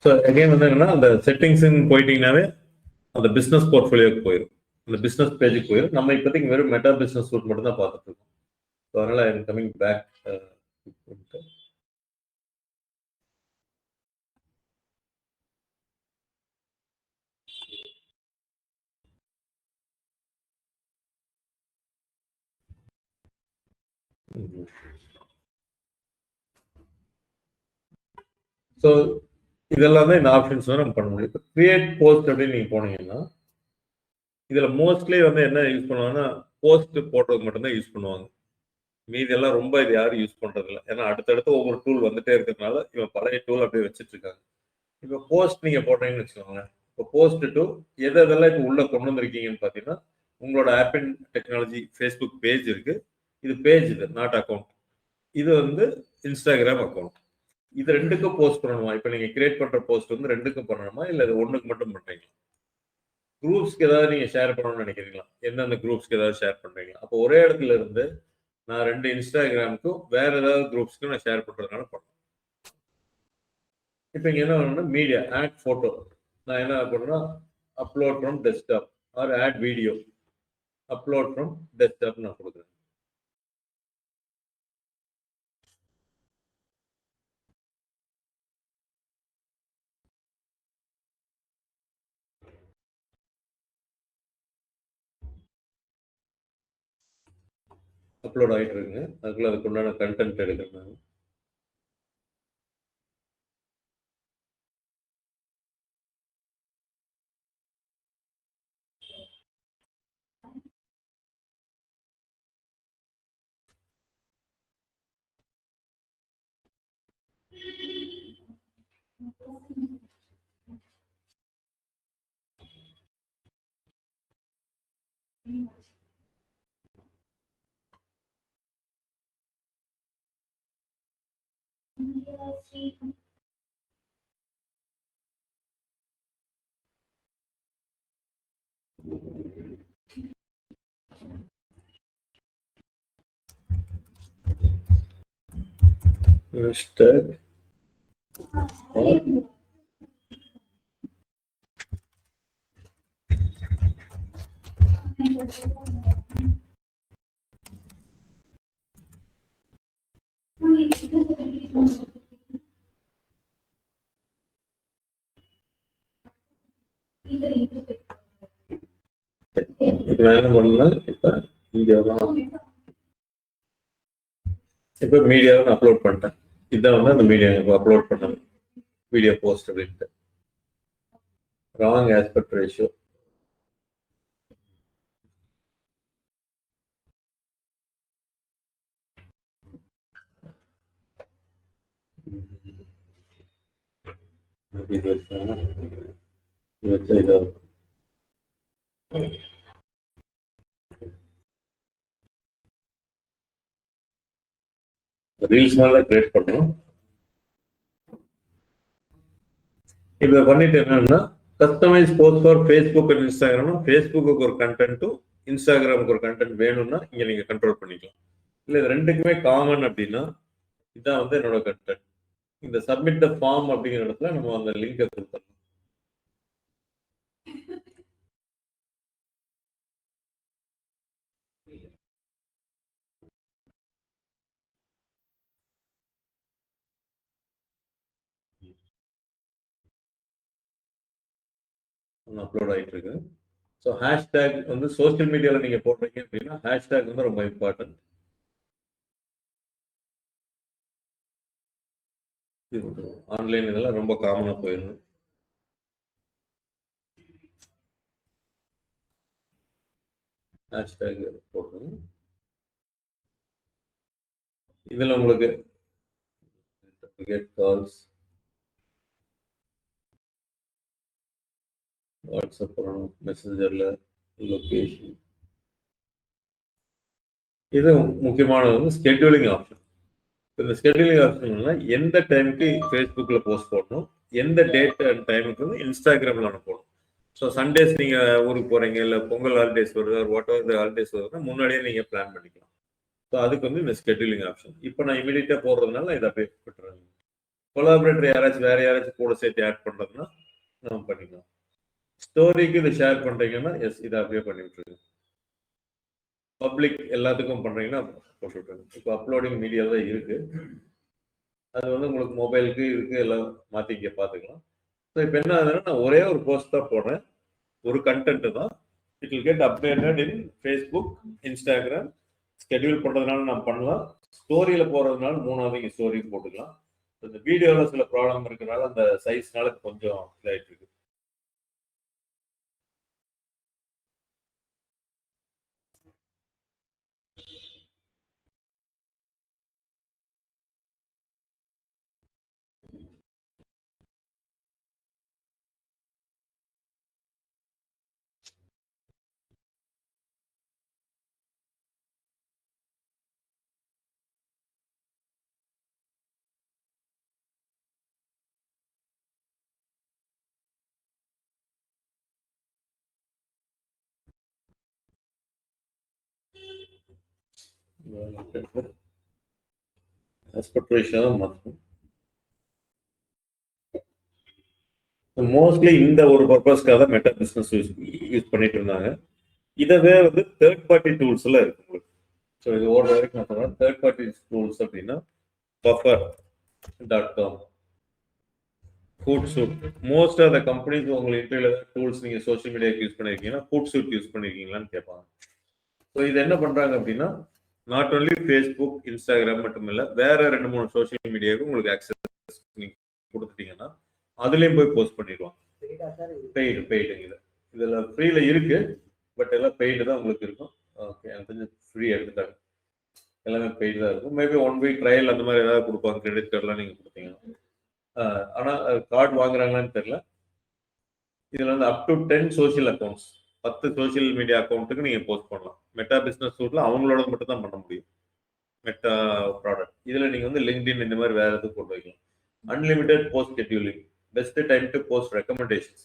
ஸோ அகைன் வந்து என்னன்னா அந்த செட்டிங்ஸ் போயிட்டீங்கன்னாவே அந்த பிசினஸ் போர்ட்ஃபோலியோக்கு போயிடும், அந்த பிசினஸ் பேஜுக்கு போயிடும். நம்ம இப்போதைக்கு வெறும் மெட்டா பிசினஸ் சூட் மட்டும் தான் பார்த்துட்டு இருக்கோம். ஸோ அதனால I am coming back. So இதெல்லாம் தான் இந்த ஆப்ஷன்ஸ் வந்து நம்ம பண்ண முடியும். இப்போ கிரியேட் போஸ்ட் அப்படின்னு நீங்க போனீங்கன்னா இதுல மோஸ்ட்லி வந்து என்ன யூஸ் பண்ணுவாங்கன்னா போஸ்ட் போடுறதுக்கு மட்டும்தான் யூஸ் பண்ணுவாங்க. மீதி எல்லாம் ரொம்ப இது யாரும் யூஸ் பண்றது இல்லை. ஏன்னா அடுத்தடுத்து ஒவ்வொரு டூல் வந்துட்டே இருக்கிறதுனால இவன் பழைய டூல் அப்படியே வச்சுட்டு இருக்காங்க. இப்போ போஸ்ட் நீங்க போடுறீங்கன்னு வச்சுக்கோங்களேன். இப்போ போஸ்ட் டு எதெல்லாம் இப்போ உள்ள கொண்டு வந்திருக்கீங்கன்னு பாத்தீங்கன்னா உங்களோட ஆப்பின் டெக்னாலஜி ஃபேஸ்புக் பேஜ் இருக்கு. இது பேஜ், இது நாட் அக்கௌண்ட். இது வந்து இன்ஸ்டாகிராம் அக்கௌண்ட். இது ரெண்டுக்கும் போஸ்ட் பண்ணணுமா? இப்போ நீங்க கிரியேட் பண்ற போஸ்ட் வந்து ரெண்டுக்கும் பண்ணணுமா, இல்ல இது ஒண்ணுக்கு மட்டும் பண்றீங்களா? குரூப்ஸ்க்கு ஏதாவது நீங்க ஷேர் பண்ணணும்னு நினைக்கிறீங்களா? எந்தெந்த குரூப்ஸ்க்கு ஏதாவது ஷேர் பண்றீங்களா? அப்போ ஒரே இடத்துல இருந்து நான் 2 இன்ஸ்டாகிராமுக்கும் வேற ஏதாவது குரூப்ஸ்க்கு நான் ஷேர் பண்றதுனால பண்ணணும். இப்போ இங்க என்ன பண்ணணும்னா மீடியா ஆட் போட்டோ, நான் என்ன பண்ணணும்னா upload from desktop or add video, upload from desktop நான் கொடுக்குறேன். அப்லோட் ஆகிட்டு இருக்குங்க. அதுக்குள்ள அதுக்கு உண்டான கண்டென்ட் எடுக்கிறேன் நான். hashtag இப்போ என்ன பண்ணலாம், இப்போ மீடியாவை நான் அப்லோட் பண்ணிட்டேன். இதான் வந்து அந்த மீடியா அப்லோட் பண்ண வீடியோ போஸ்ட் அப்படின்ட்டு. Wrong aspect ratio. ரீல்ஸ் மேல கிரியேட் பண்ணணும். இதை பண்ணிட்டு என்னன்னா customise post for Facebook and Instagram. ஃபேஸ்புக்கு ஒரு கண்டென்ட்டும் இன்ஸ்டாகிராமுக்கு ஒரு கண்டென்ட் வேணும்னா இங்க நீங்க கண்ட்ரோல் பண்ணிக்கலாம். இல்ல இது ரெண்டுக்குமே காமன் அப்படின்னா இதான் வந்து என்னோட கண்டென்ட். இந்த சப்மிட் த ஃபார்ம் அப்படிங்கிற இடத்துல நம்ம அந்த லிங்கை கொடுத்துடலாம். அப்லோட் ஆகிட்டு இருக்கு. ஸோ ஹேஷ்டேக் வந்து சோசியல் மீடியாவில் நீங்க போடுறீங்க அப்படின்னா ஹேஷ்டேக் வந்து ரொம்ப இம்பார்ட்டன்ட். ஆன்லைன் இதெல்லாம் ரொம்ப காமனா போயிடும். ஹேஷ்டேக் போடுறோம். இதுல உங்களுக்கு கால்ஸ், வாட்ஸ்அப் பண்ணணும், மெசஞ்சர்ல லொகேஷன். இது முக்கியமானது வந்து ஸ்கெட்யூலிங் ஆப்ஷன். இந்த ஸ்கெட்யூலிங் ஆப்ஷன் எந்த டைமுக்கு ஃபேஸ்புக்ல போஸ்ட் போடணும், எந்த டேட் அண்ட் டைமுக்கு வந்து இன்ஸ்டாகிராம்ல அனுப்பணும். ஸோ சண்டேஸ் நீங்க ஊருக்கு போறீங்க, இல்லை பொங்கல் ஹாலிடேஸ் வருது, வாட் எவர் ஹாலிடேஸ் வருதுன்னா முன்னாடியே நீங்க பிளான் பண்ணிக்கலாம். ஸோ அதுக்கு வந்து இந்த ஸ்கெட்யூலிங் ஆப்ஷன். இப்போ நான் இமீடியட்டா போடுறதுனால இதை அப்படியே விட்டுறேன். கொலாபரேட்டர் யாராச்சும் வேற யாராச்சும் கூட சேர்த்து ஆட் பண்றதுன்னா நம்ம பண்ணிக்கலாம். ஸ்டோரிக்கு இதை ஷேர் பண்றீங்கன்னா எஸ் இதை அப்படியே பண்ணி விட்டுருங்க. பப்ளிக் எல்லாத்துக்கும் பண்றீங்கன்னா போட்டு விட்டுருங்க. இப்போ அப்லோடிங் மீடியா தான் இருக்கு, அது வந்து உங்களுக்கு மொபைலுக்கு இருக்கு எல்லாம் மாத்தி இங்கே பார்த்துக்கலாம். ஸோ இப்போ என்ன ஆகுதுன்னா நான் ஒரே ஒரு போஸ்ட் தான் போடுறேன், ஒரு கண்டென்ட் தான். It will get updated in Facebook, Instagram. Schedule பண்றதுனால நான் பண்ணலாம், ஸ்டோரியில போறதுனால மூணாவது இங்கே ஸ்டோரி போட்டுக்கலாம். இந்த வீடியோவில் சில ப்ராப்ளம் இருக்கிறதுனால அந்த சைஸ்னால கொஞ்சம் இதாயிட்டு இருக்கு. மோஸ்ட்லி இந்த ஒரு பர்பஸ்க்காக தான் மெட்டா பிசினஸ் யூஸ் பண்ணிட்டு இருந்தாங்க. இதவே வந்து தேர்ட் பார்ட்டி டூல்ஸ் எல்லாம் இருக்கு உங்களுக்கு. ஸோ இது ஓடுற வரைக்கும் நான் சொல்றேன். தேர்ட் பார்ட்டி டூல்ஸ் அப்படின்னா buffer.com, Hootsuite. Most of the companies உங்களுக்கு இன்டர்வியூல டூல்ஸ் நீங்க சோஷியல் மீடியாவுக்கு யூஸ் பண்ணிருக்கீங்கன்னா Hootsuite யூஸ் பண்ணிருக்கீங்களான்னு கேட்பாங்க. ஸோ இது என்ன பண்றாங்க அப்படின்னா நாட் ஓன்லி ஃபேஸ்புக், இன்ஸ்டாகிராம் மட்டும் இல்லை, வேற 2-3 சோஷியல் மீடியாவுக்கு உங்களுக்கு ஆக்சஸ் நீங்க கொடுத்துட்டீங்கன்னா அதுலயும் போய் போஸ்ட் பண்ணிடுவாங்க. பெய்டு இதுல ஃப்ரீல இருக்கு, பட் எல்லாம் பெய்டு தான் உங்களுக்கு இருக்கும். ஓகே, எனக்கு கொஞ்சம் ஃப்ரீ எடுத்துட்டாங்க, எல்லாமே பெய்டு தான் இருக்கும். மேபி 1 வீக் ட்ரையல் அந்த மாதிரி ஏதாவது கொடுப்பாங்க, கிரெடிட் கார்டுலாம் நீங்க கொடுத்தீங்கன்னா. ஆனா கார்டு வாங்குறாங்களான்னு தெரியல. இதுல வந்து up to 10 social accounts, 10 social media அக்கௌண்ட்டுக்கு நீங்க போஸ்ட் பண்ணலாம். மெட்டா பிசினஸ் சூட்ல அவங்களோட மட்டும் தான் பண்ண முடியும் மெட்டா ப்ராடக்ட். இதுல நீங்க வந்து லிங்க்டின் இந்த மாதிரி வேற எதுவும் போட்டு வைக்கலாம். Unlimited post scheduling, best time to post recommendations.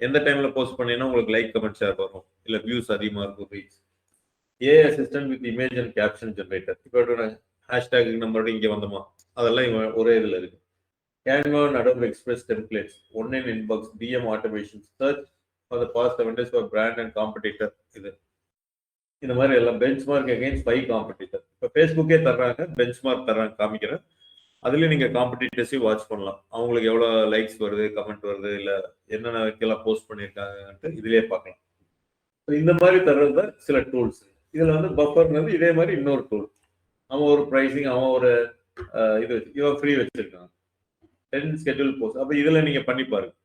எந்த டைம்ல போஸ்ட் பண்ணீங்கன்னா உங்களுக்கு லைக் கமெண்ட் ஷேர் வரும், இல்ல வியூஸ் அதிகமா இருக்கும், reach. A assistant with image and caption generator. இப்போ ஹேஷ்டேக் நம்ம இங்க வந்தோமா, அதெல்லாம் ஒரே இதுல இருக்கு. Canva and Adobe Express templates, one in inbox, DM automation, search for the past 7 days for brand and competitor. இந்த மாதிரி எல்லாம் பெஞ்ச்மார்க் அகைன்ஸ்ட் 5 காம்படிட்டர். இப்போ ஃபேஸ்புக்கே தர்றாங்க, பெஞ்ச்மார்க் தர்றாங்க, காமிக்கிறேன். அதுலேயும் நீங்கள் காம்படிட்டர்ஸையும் வாட்ச் பண்ணலாம். அவங்களுக்கு எவ்வளோ லைக்ஸ் வருது, கமெண்ட் வருது, இல்லை என்னென்ன வைக்கலாம் போஸ்ட் பண்ணியிருக்காங்கன்ட்டு இதுலேயே பார்க்கலாம். இந்த மாதிரி தர்றது தான் சில டூல்ஸ். இதில் வந்து பஃபர்ங்கிறது இதே மாதிரி இன்னொரு டூல். அவன் ஒரு ப்ரைஸிங், அவன் ஒரு இது இவன் ஃப்ரீ வச்சிருக்கான் 10 ஸ்கெட்யூல் போஸ்ட். அப்போ இதில் நீங்கள் பண்ணி பாருங்க,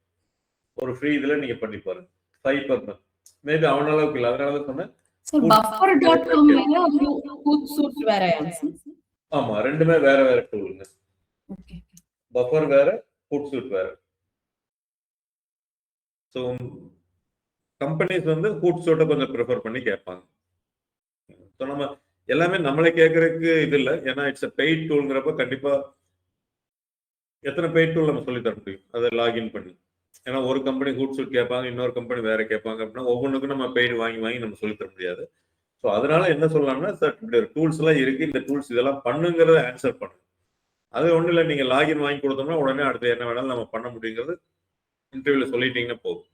ஒரு ஃப்ரீ இதில் நீங்கள் பண்ணி பாருங்க 5 per month. மேபி அவன அளவுக்கு இல்லை, அதனால தான் சொன்னேன். buffer.com Hootsuite வேறயா சார்? ஆமா, ரெண்டுமே வேற வேற டூலுங்க. ஓகே. பஃபர் வேற, Hootsuite வேற. ஸோ கம்பெனிஸ் வந்து Hootsuite கொஞ்சம் ப்ரிஃபர் பண்ணி கேட்பாங்க. ஸோ நம்ம எல்லாமே நம்மளே கேட்கறதுக்கு இது இல்லை, ஏன்னா இட்ஸ் அ பெய்ட் டூல்ங்கிறப்ப கண்டிப்பா எத்தனை பெய்ட் டூல் நம்ம சொல்லி தர முடியும் அதை லாகின் பண்ணி. ஏன்னா ஒரு கம்பெனி Hootsuite கேட்பாங்க, இன்னொரு கம்பெனி வேற கேட்பாங்க. அப்படின்னா ஒவ்வொன்றுக்கும் நம்ம பெய்டு வாங்கி நம்ம சொல்லி தர முடியாது. ஸோ அதனால என்ன சொல்லலாம்னா, சார் இப்படி ஒரு டூல்ஸ் எல்லாம் இருக்கு, இந்த டூல்ஸ் இதெல்லாம் பண்ணுங்கிறத ஆன்சர் பண்ணுங்க. அது ஒன்றும் இல்லை, நீங்க லாகின் வாங்கி கொடுத்தோம்னா உடனே அடுத்து என்ன வேணாலும் நம்ம பண்ண முடியுங்கிறது இன்டர்வியூல சொல்லிட்டீங்கன்னா போதும்.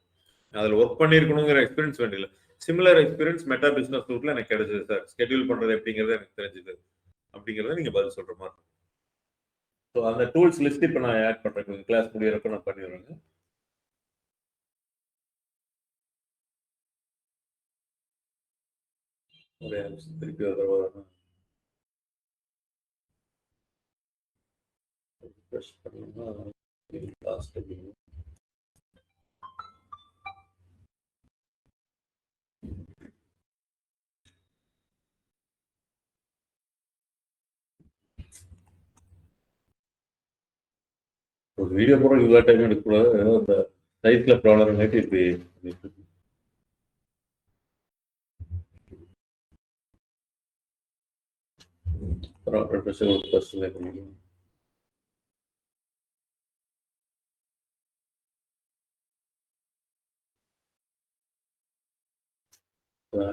அதில் ஒர்க் பண்ணியிருக்கணுங்கிற எக்ஸ்பீரியன்ஸ் வேண்டியதில்லை. சிமிலர் எக்ஸ்பீரியன்ஸ் மெட்டா பிசினஸ் சூட்ல எனக்கு கிடைச்சது சார். ஸ்கெட்யூல் பண்றது எப்படிங்கிறது எனக்கு தெரிஞ்சது அப்படிங்கிறத நீங்க பதில் சொல்ற மாதிரி. ஸோ அந்த டூல்ஸ் லிஸ்ட் இப்போ நான் ஆட் பண்றேன், கிளாஸ் முடியறப்ப நான் பண்ணிடுறேங்க. ஒரு திருப்பி வரணும் லாஸ்ட். ஒரு வீடியோ போட இவ்வளோ டைம் எடுக்கக்கூடாது, ஏதோ அந்த சைஸ்ல ப்ராப்ளம் இப்படி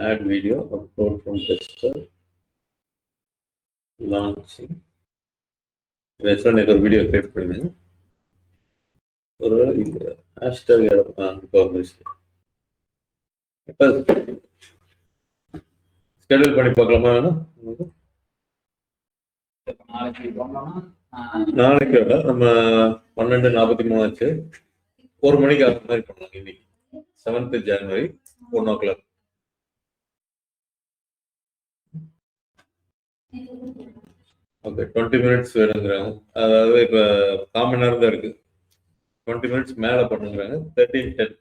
add video, upload from desktop, launching. ஒரு வீடியோ கிரியேட் பண்ணுங்க, ஒரு ஹேஷ்டேக் ஸ்கெட்யூல் பண்ணி பார்க்கலாமா? வேணும் நாளைக்கு வேலை நம்ம 12:43 ஆச்சு. 1 மணிக்கு ஆகிற மாதிரி பண்ணலாம். இன்னைக்கு 7th January 1 o'clock. Okay, 20 minutes வேணுங்கிறாங்க. அதாவது இப்போ 1/4 மணி நேரம் தான் இருக்கு, 20 minutes மேல பண்ணுங்கிறாங்க. 13:10.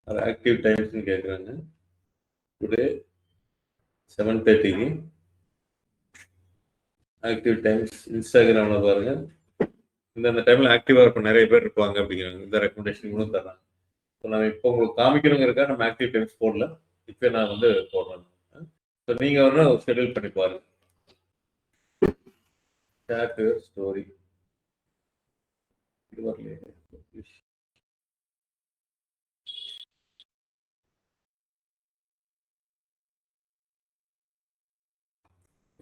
அது ஆக்டிவ் டைம்ஸ் கேட்குறாங்க. டுடே 7:30க்கு ஆக்டிவ் டைம்ஸ். இன்ஸ்டாகிராம்ல பாருங்க, இந்த டைம்ல ஆக்டிவா இருப்ப நிறைய பேர் இருப்பாங்க அப்படிங்கிறாங்க. இந்த ரெக்கமெண்டேஷன் கூட தர்றாங்க. ஸோ நம்ம இப்போ உங்களுக்கு காமிக்கணுங்கிறக்கா நம்ம ஆக்டிவ் டைம்ஸ் போடல, இப்போ நான் வந்து போடுறேன். ஸோ நீங்க வந்து ஷெட்யூல் பண்ணி பாருங்க. Share your story. இது வரலையே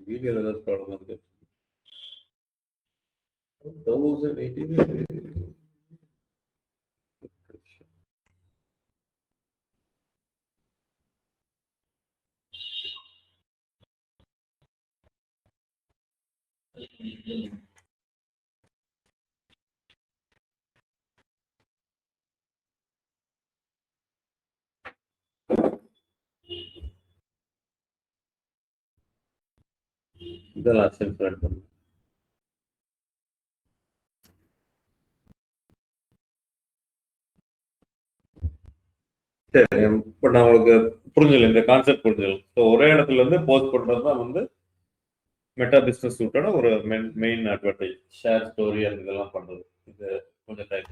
வீடியோல ஏதாவது ப்ராப்ளம் இருக்கு. 1080 இதெல்லாம் சென்ட் பண்ணுங்க. சரி, இப்போ நான் உங்களுக்கு புரிஞ்சல, இந்த கான்செப்ட் புரிஞ்சல. ஸோ ஒரே இடத்துல இருந்து போஸ்ட் பண்றது தான் வந்து மெட்டா பிசினஸ் சூட்டோட ஒரு மெயின் அட்வான்டேஜ். ஷேர் ஸ்டோரி அந்த இதெல்லாம் பண்றது இது கொஞ்சம் டைம்.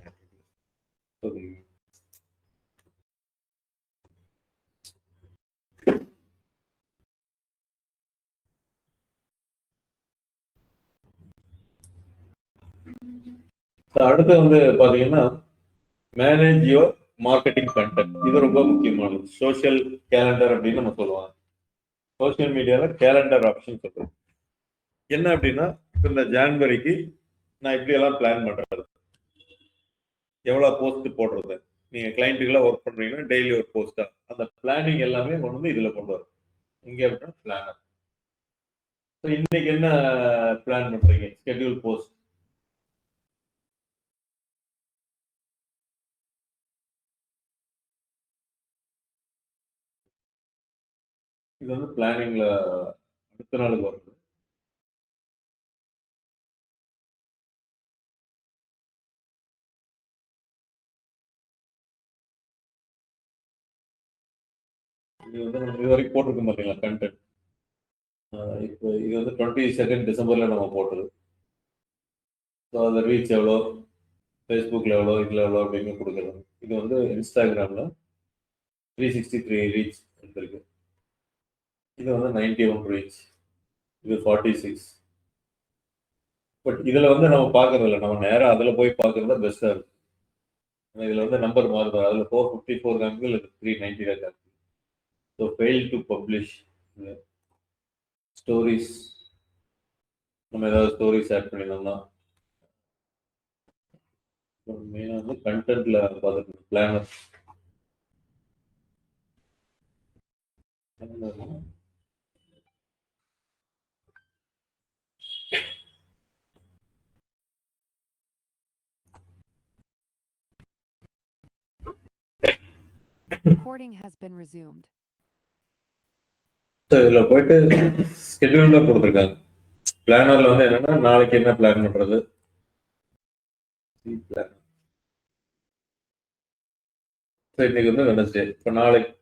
அடுத்து வந்து பாத்தீங்கன்னா மேனேஜ் யுவர் மார்க்கெட்டிங் கண்டென்ட். இது ரொம்ப முக்கியமானது. சோஷியல் கேலண்டர் அப்படின்னு நம்ம சொல்லுவாங்க. சோஷியல் மீடியால கேலண்டர் ஆப்ஷன் சொல்றோம். என்ன அப்படின்னா இந்த ஜான்வரிக்கு நான் இப்படி எல்லாம் பிளான் பண்றது, எவ்வளவு போஸ்ட் போடுறது, நீங்க கிளைண்ட்டுக்கெல்லாம் ஒர்க் பண்றீங்கன்னா டெய்லி ஒரு போஸ்டா, அந்த பிளானிங் எல்லாமே கொண்டு வந்து இதுல கொண்டு வரும். இங்க அப்படின்னா பிளானர். இன்னைக்கு என்ன பிளான் பண்றீங்க? Schedule post. இது வந்து பிளானிங்ல அடுத்த நாளுக்கு வருது. இது வந்து நம்ம இது வரைக்கும் போட்டிருக்கோம் பார்த்தீங்களா கண்டென்ட். இப்போ இது வந்து 22 டிசம்பர்ல நம்ம போட்டது. ஸோ அது ரீச் எவ்வளோ, ஃபேஸ்புக்கில் எவ்வளோ, இதில் எவ்வளோ அப்படின்னு கொடுக்குறது. இது வந்து இன்ஸ்டாகிராமில் 363 ரீச் எடுத்திருக்கு. இது வந்து 91 ரீச், இது 46. பட் இதில் வந்து நம்ம பார்க்கறது இல்லை, நம்ம நேராக அதில் போய் பார்க்கறது தான் பெஸ்ட்டாக இருக்கும். இதில் வந்து நம்பர் மாறுது, அதில் 454 காமிக்கு, இல்லை 390 காமிக்கு. So fail to publish stories. நம்ம ஏதாவது ஸ்டோரிஸ் ஆட் பண்ணியிருந்தோம்னா மெயினாக வந்து கண்டென்ட்ல பார்த்துக்கணும். Planner Recording has been resumed. இதில் போயிட்டு ஸ்கெட்யூல் தான் கொடுத்துருக்காங்க. பிளானர்ல வந்து என்னன்னா நாளைக்கு என்ன பிளான் பண்றது. இன்னைக்கு வந்து வெனஸ்டே. இப்போ நாளைக்கு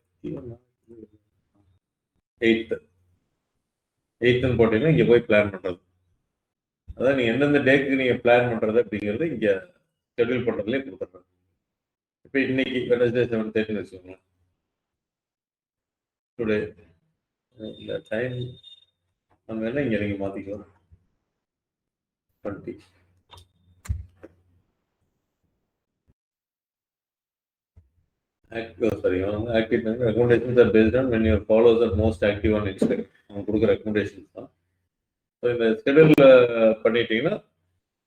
8th போட்டீங்கன்னா இங்க போய் பிளான் பண்றது. அதான் நீங்க எந்தெந்த டேக்கு நீங்க பிளான் பண்றது அப்படிங்கிறது இங்க ஷெட்யூல் பண்றதுலேயே கொடுத்துட்றாங்க. இப்போ இன்னைக்கு வெனஸ்டே 7:30 வச்சுக்கோங்களேன். டுடே இந்த டைம் நம்ம என்ன இங்க நீங்க மாத்திக்கலாம் 20. Active recommendations are based on when your followers are most active on Instagram. அவங்க கொடுக்குற ரெக்கமெண்டேஷன்ஸ் தான். ஸோ இந்த ஸ்கெடியூல்ல பண்ணிட்டீங்கன்னா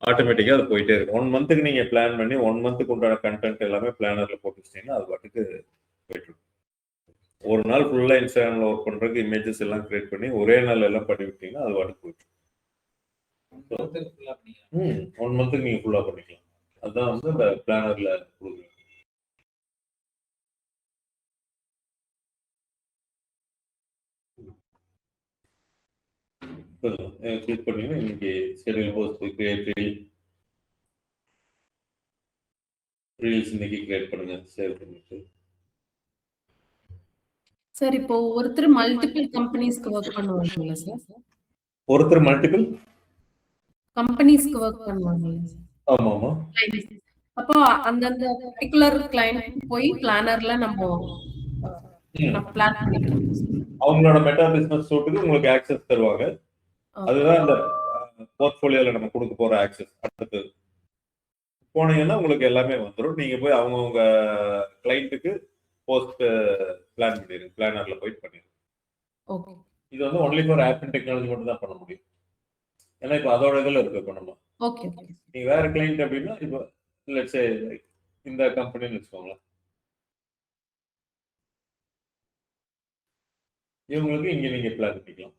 ஆட்டோமேட்டிக்காக அது போயிட்டே இருக்கும். 1 மந்த்துக்கு நீங்கள் பிளான் பண்ணி 1 மந்த்துக்கு உண்டான கண்டென்ட் எல்லாமே பிளானரில் போட்டு வச்சிட்டிங்கன்னா அது பாட்டுக்கு போயிட்டு இருக்கும். ஒரு நாள் ஃபுல்லாக இன்ஸ்டாகிராமில் ஒர்க் பண்ணுறதுக்கு இமேஜஸ் எல்லாம் கிரியேட் பண்ணி ஒரே நாள் எல்லாம் பண்ணி விட்டீங்கன்னா அது பாட்டுக்கு போயிட்டு 1 மந்த்துக்கு நீங்கள் ஃபுல்லாக பண்ணிக்கலாம். அதுதான் வந்து இந்த பிளானரில் கொடுக்குறேன். கிளிக் பண்ணீங்கன்னா இன்னைக்கு ஸ்கெடியூல் போஸ்ட் கிரியேட் ரீல்ஸ் இன்னைக்கு கிரியேட் பண்ணுங்க, ஷேர் பண்ணிட்டு. சார் இப்போ ஒருத்தர் மல்டிபிள் கம்பெனிஸ்க்கு வர்க் பண்ணுவாங்கல்ல சார்? ஒருத்தர் மல்டிபிள் கம்பெனிஸ்க்கு வர்க் பண்ணுவாங்கல்ல சார்? ஆமா ஆமா. அப்போ அந்தந்த பர்టిక్యులர் கிளையண்ட் போய் பிளானர்ல நம்ம பிளான் பண்ணிக்கலாம். அவங்களோட மெட்டா பிசினஸ் சூட்டுக்கு உங்களுக்கு ஆக்சஸ் தருவாங்க. அதுதான் அந்த போர்ட்ஃபோலியோல நம்ம கொடுக்க போற ஆக்சஸ். அடுத்து போனீங்கன்னா உங்களுக்கு எல்லாமே வந்துடும். நீங்க போய் அவங்கவுங்க கிளைண்ட்டுக்கு போஸ்ட் பிளான் பண்ணிடுங்க. பிளானர்ல போய் பண்ணிடுங்க. ஓகே. இது வந்து only for app and technology மட்டும் தான் பண்ண முடியும். ஏன்னா இப்போ அதோட இதில் இருக்கு. இப்போ நம்ம ஓகே நீங்க வேற கிளைண்ட் அப்படின்னா இப்போ லெட்ஸ் சே இந்த கம்பெனின்னு வச்சுக்கோங்களேன். இவங்களுக்கு இங்க நீங்க பிளான் பண்ணிக்கலாம்.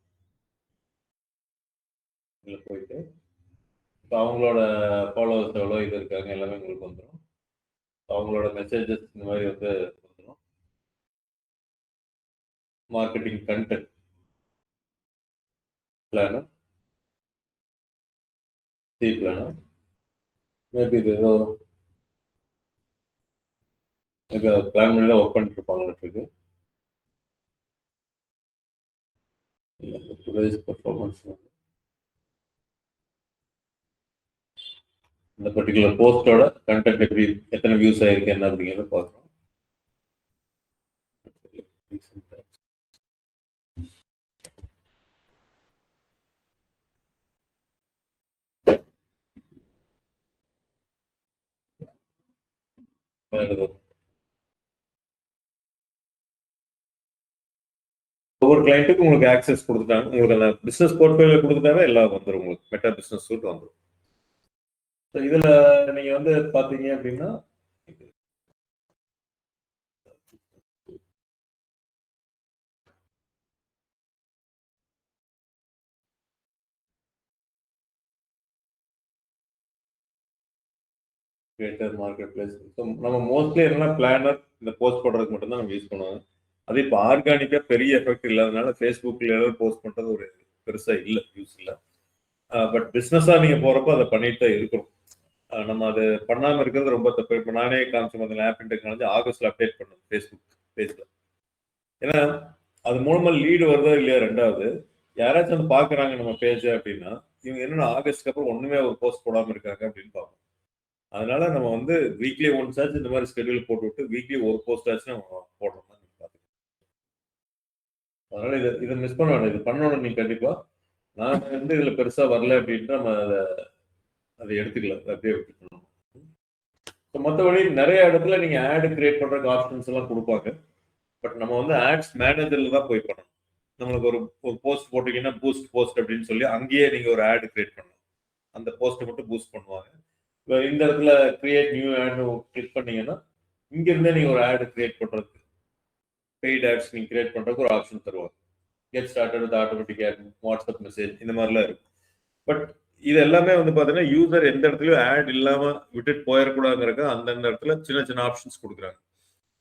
இதுல போயிட்டு இப்போ அவங்களோட ஃபாலோவர்ஸ் எவ்வளோ இது இருக்காங்க எல்லாமே உங்களுக்கு வந்துடும். அவங்களோட மெசேஜஸ் இந்த மாதிரி வந்து வந்துடும். Marketing content planar, C planar, maybe இது ஏதோ பிளான் பண்ணி தான் ஒர்க் பண்ணிட்டு இருப்பாங்க. டுடேஸ் பெர்ஃபார்மன்ஸ் இந்த பர்டிகுலர் போஸ்டோட கண்டென்ட் எப்படி எத்தனை வியூஸ் ஆயிருக்கு என்ன அப்படிங்கிறத பார்க்குறோம். எழுதும். ஒவ்வொரு கிளைண்ட்டுக்கும் உங்களுக்கு ஆக்சஸ் கொடுத்துட்டாங்க, உங்களுக்கு அந்த பிசினஸ் போர்ட்ஃபோலியோ கொடுத்துட்டாவே எல்லாம் வந்துடும், உங்களுக்கு மெட்டா பிசினஸ் சூட் வந்துடும். ஸோ இதுல நீங்க வந்து பாத்தீங்க அப்படின்னா கிரியேட்டர் மார்க்கெட் பிளேஸ். நம்ம மோஸ்ட்லி என்னன்னா பிளானர் இந்த போஸ்ட் போடுறதுக்கு மட்டும் தான் நம்ம யூஸ் பண்ணுவாங்க. அது இப்போ ஆர்கானிக்கா பெரிய எஃபெக்ட் இல்லாதனால ஃபேஸ்புக்ல போஸ்ட் பண்றது ஒரு பெருசா இல்லை, யூஸ் இல்லை. பட் பிஸ்னஸா நீங்க போறப்போ அதை பண்ணிட்டு தான் இருக்கணும். நம்ம அது பண்ணாம இருக்கிறது ரொம்ப தப்பு. இப்போ நானே காமிச்ச அந்த ஆப் இன் டெக்னாலஜி ஆகஸ்ட்ல அப்டேட் பண்ணணும் ஃபேஸ்புக் பேஜ்ல. ஏன்னா அது மூலமா லீடு வருதோ இல்லையா, ரெண்டாவது யாராச்சும் வந்து பாக்குறாங்க நம்ம பேஜ் அப்படின்னா இவங்க என்னன்னா ஆகஸ்ட்க்கு அப்புறம் ஒண்ணுமே ஒரு போஸ்ட் போடாம இருக்காங்க அப்படின்னு பார்ப்போம். அதனால நம்ம வந்து வீக்லி ஒன்ஸ் ஆச்சு இந்த மாதிரி ஸ்கெடியூல் போட்டு விட்டு வீக்லி ஒரு போஸ்ட் ஆச்சு நம்ம போடுறோம். அதனால இதை மிஸ் பண்ண வேண்டாம், இது பண்ணணும் நீங்க கண்டிப்பா. நான் வந்து இதுல பெருசா வரல அப்படின்ட்டு நம்ம அதை எடுத்துக்கல, அப்படியே விட்டுக்கணும். மற்றபடி நிறைய இடத்துல நீங்க ஆட் கிரியேட் பண்றதுக்கு ஆப்ஷன்ஸ் எல்லாம் கொடுப்பாங்க. பட் நம்ம வந்து ஆட்ஸ் மேனேஜர்ல தான் போய் பண்ணணும். நம்மளுக்கு ஒரு போஸ்ட் போட்டீங்கன்னா பூஸ்ட் போஸ்ட் அப்படின்னு சொல்லி அங்கேயே நீங்க ஒரு ஆட் கிரியேட் பண்ணணும். அந்த போஸ்ட்டை மட்டும் பூஸ்ட் பண்ணுவாங்க. இந்த இடத்துல கிரியேட் நியூ ஆட் கிளிக் பண்ணீங்கன்னா இங்க இருந்தே நீங்க ஒரு ஆட் கிரியேட் பண்றதுக்கு பெய்ட் ஆட்ஸ் நீங்க கிரியேட் பண்றதுக்கு ஒரு ஆப்ஷன் தருவாங்க. Get started with automatic ad, WhatsApp message, இந்த மாதிரிலாம் இருக்கும். பட் இது எல்லாமே வந்து பாத்தீங்கன்னா யூசர் எந்த இடத்துலயும் ஆட் இல்லாம விட்டுட்டு போயிடக்கூடாதுங்கிறக்க அந்தந்த இடத்துல சின்ன சின்ன ஆப்ஷன்ஸ் கொடுக்குறாங்க.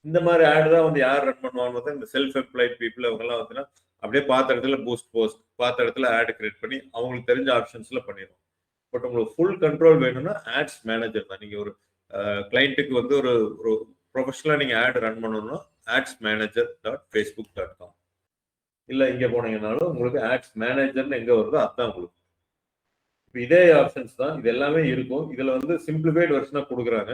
இந்த மாதிரி ஆட் தான் வந்து யார் ரன் பண்ணுவாங்க, இந்த செல்ஃப் எம்ப்ளாய்ட் பீப்புள் அவங்க எல்லாம் வந்து அப்படியே பார்த்த இடத்துல பூஸ்ட் போஸ்ட், பார்த்த இடத்துல ஆட் கிரியேட் பண்ணி அவங்களுக்கு தெரிஞ்ச ஆப்ஷன்ஸ்ல பண்ணிடும். பட் உங்களுக்கு ஃபுல் கண்ட்ரோல் வேணும்னா ஆட்ஸ் மேனேஜர் தான். நீங்க ஒரு கிளைண்ட்டுக்கு வந்து ஒரு ப்ரொஃபஷனலா நீங்க ஆட் ரன் பண்ணணும்னா adsmanager.facebook.com இல்ல இங்க போனீங்கன்னாலும் உங்களுக்கு ஆட்ஸ் மேனேஜர்னு எங்க வருதோ அதுதான் உங்களுக்கு. இதே ஆப்ஷன்ஸ் தான், இது எல்லாமே இருக்கும். இதுல வந்து சிம்பிளிஃபைட் வெர்ஷனா கொடுக்குறாங்க.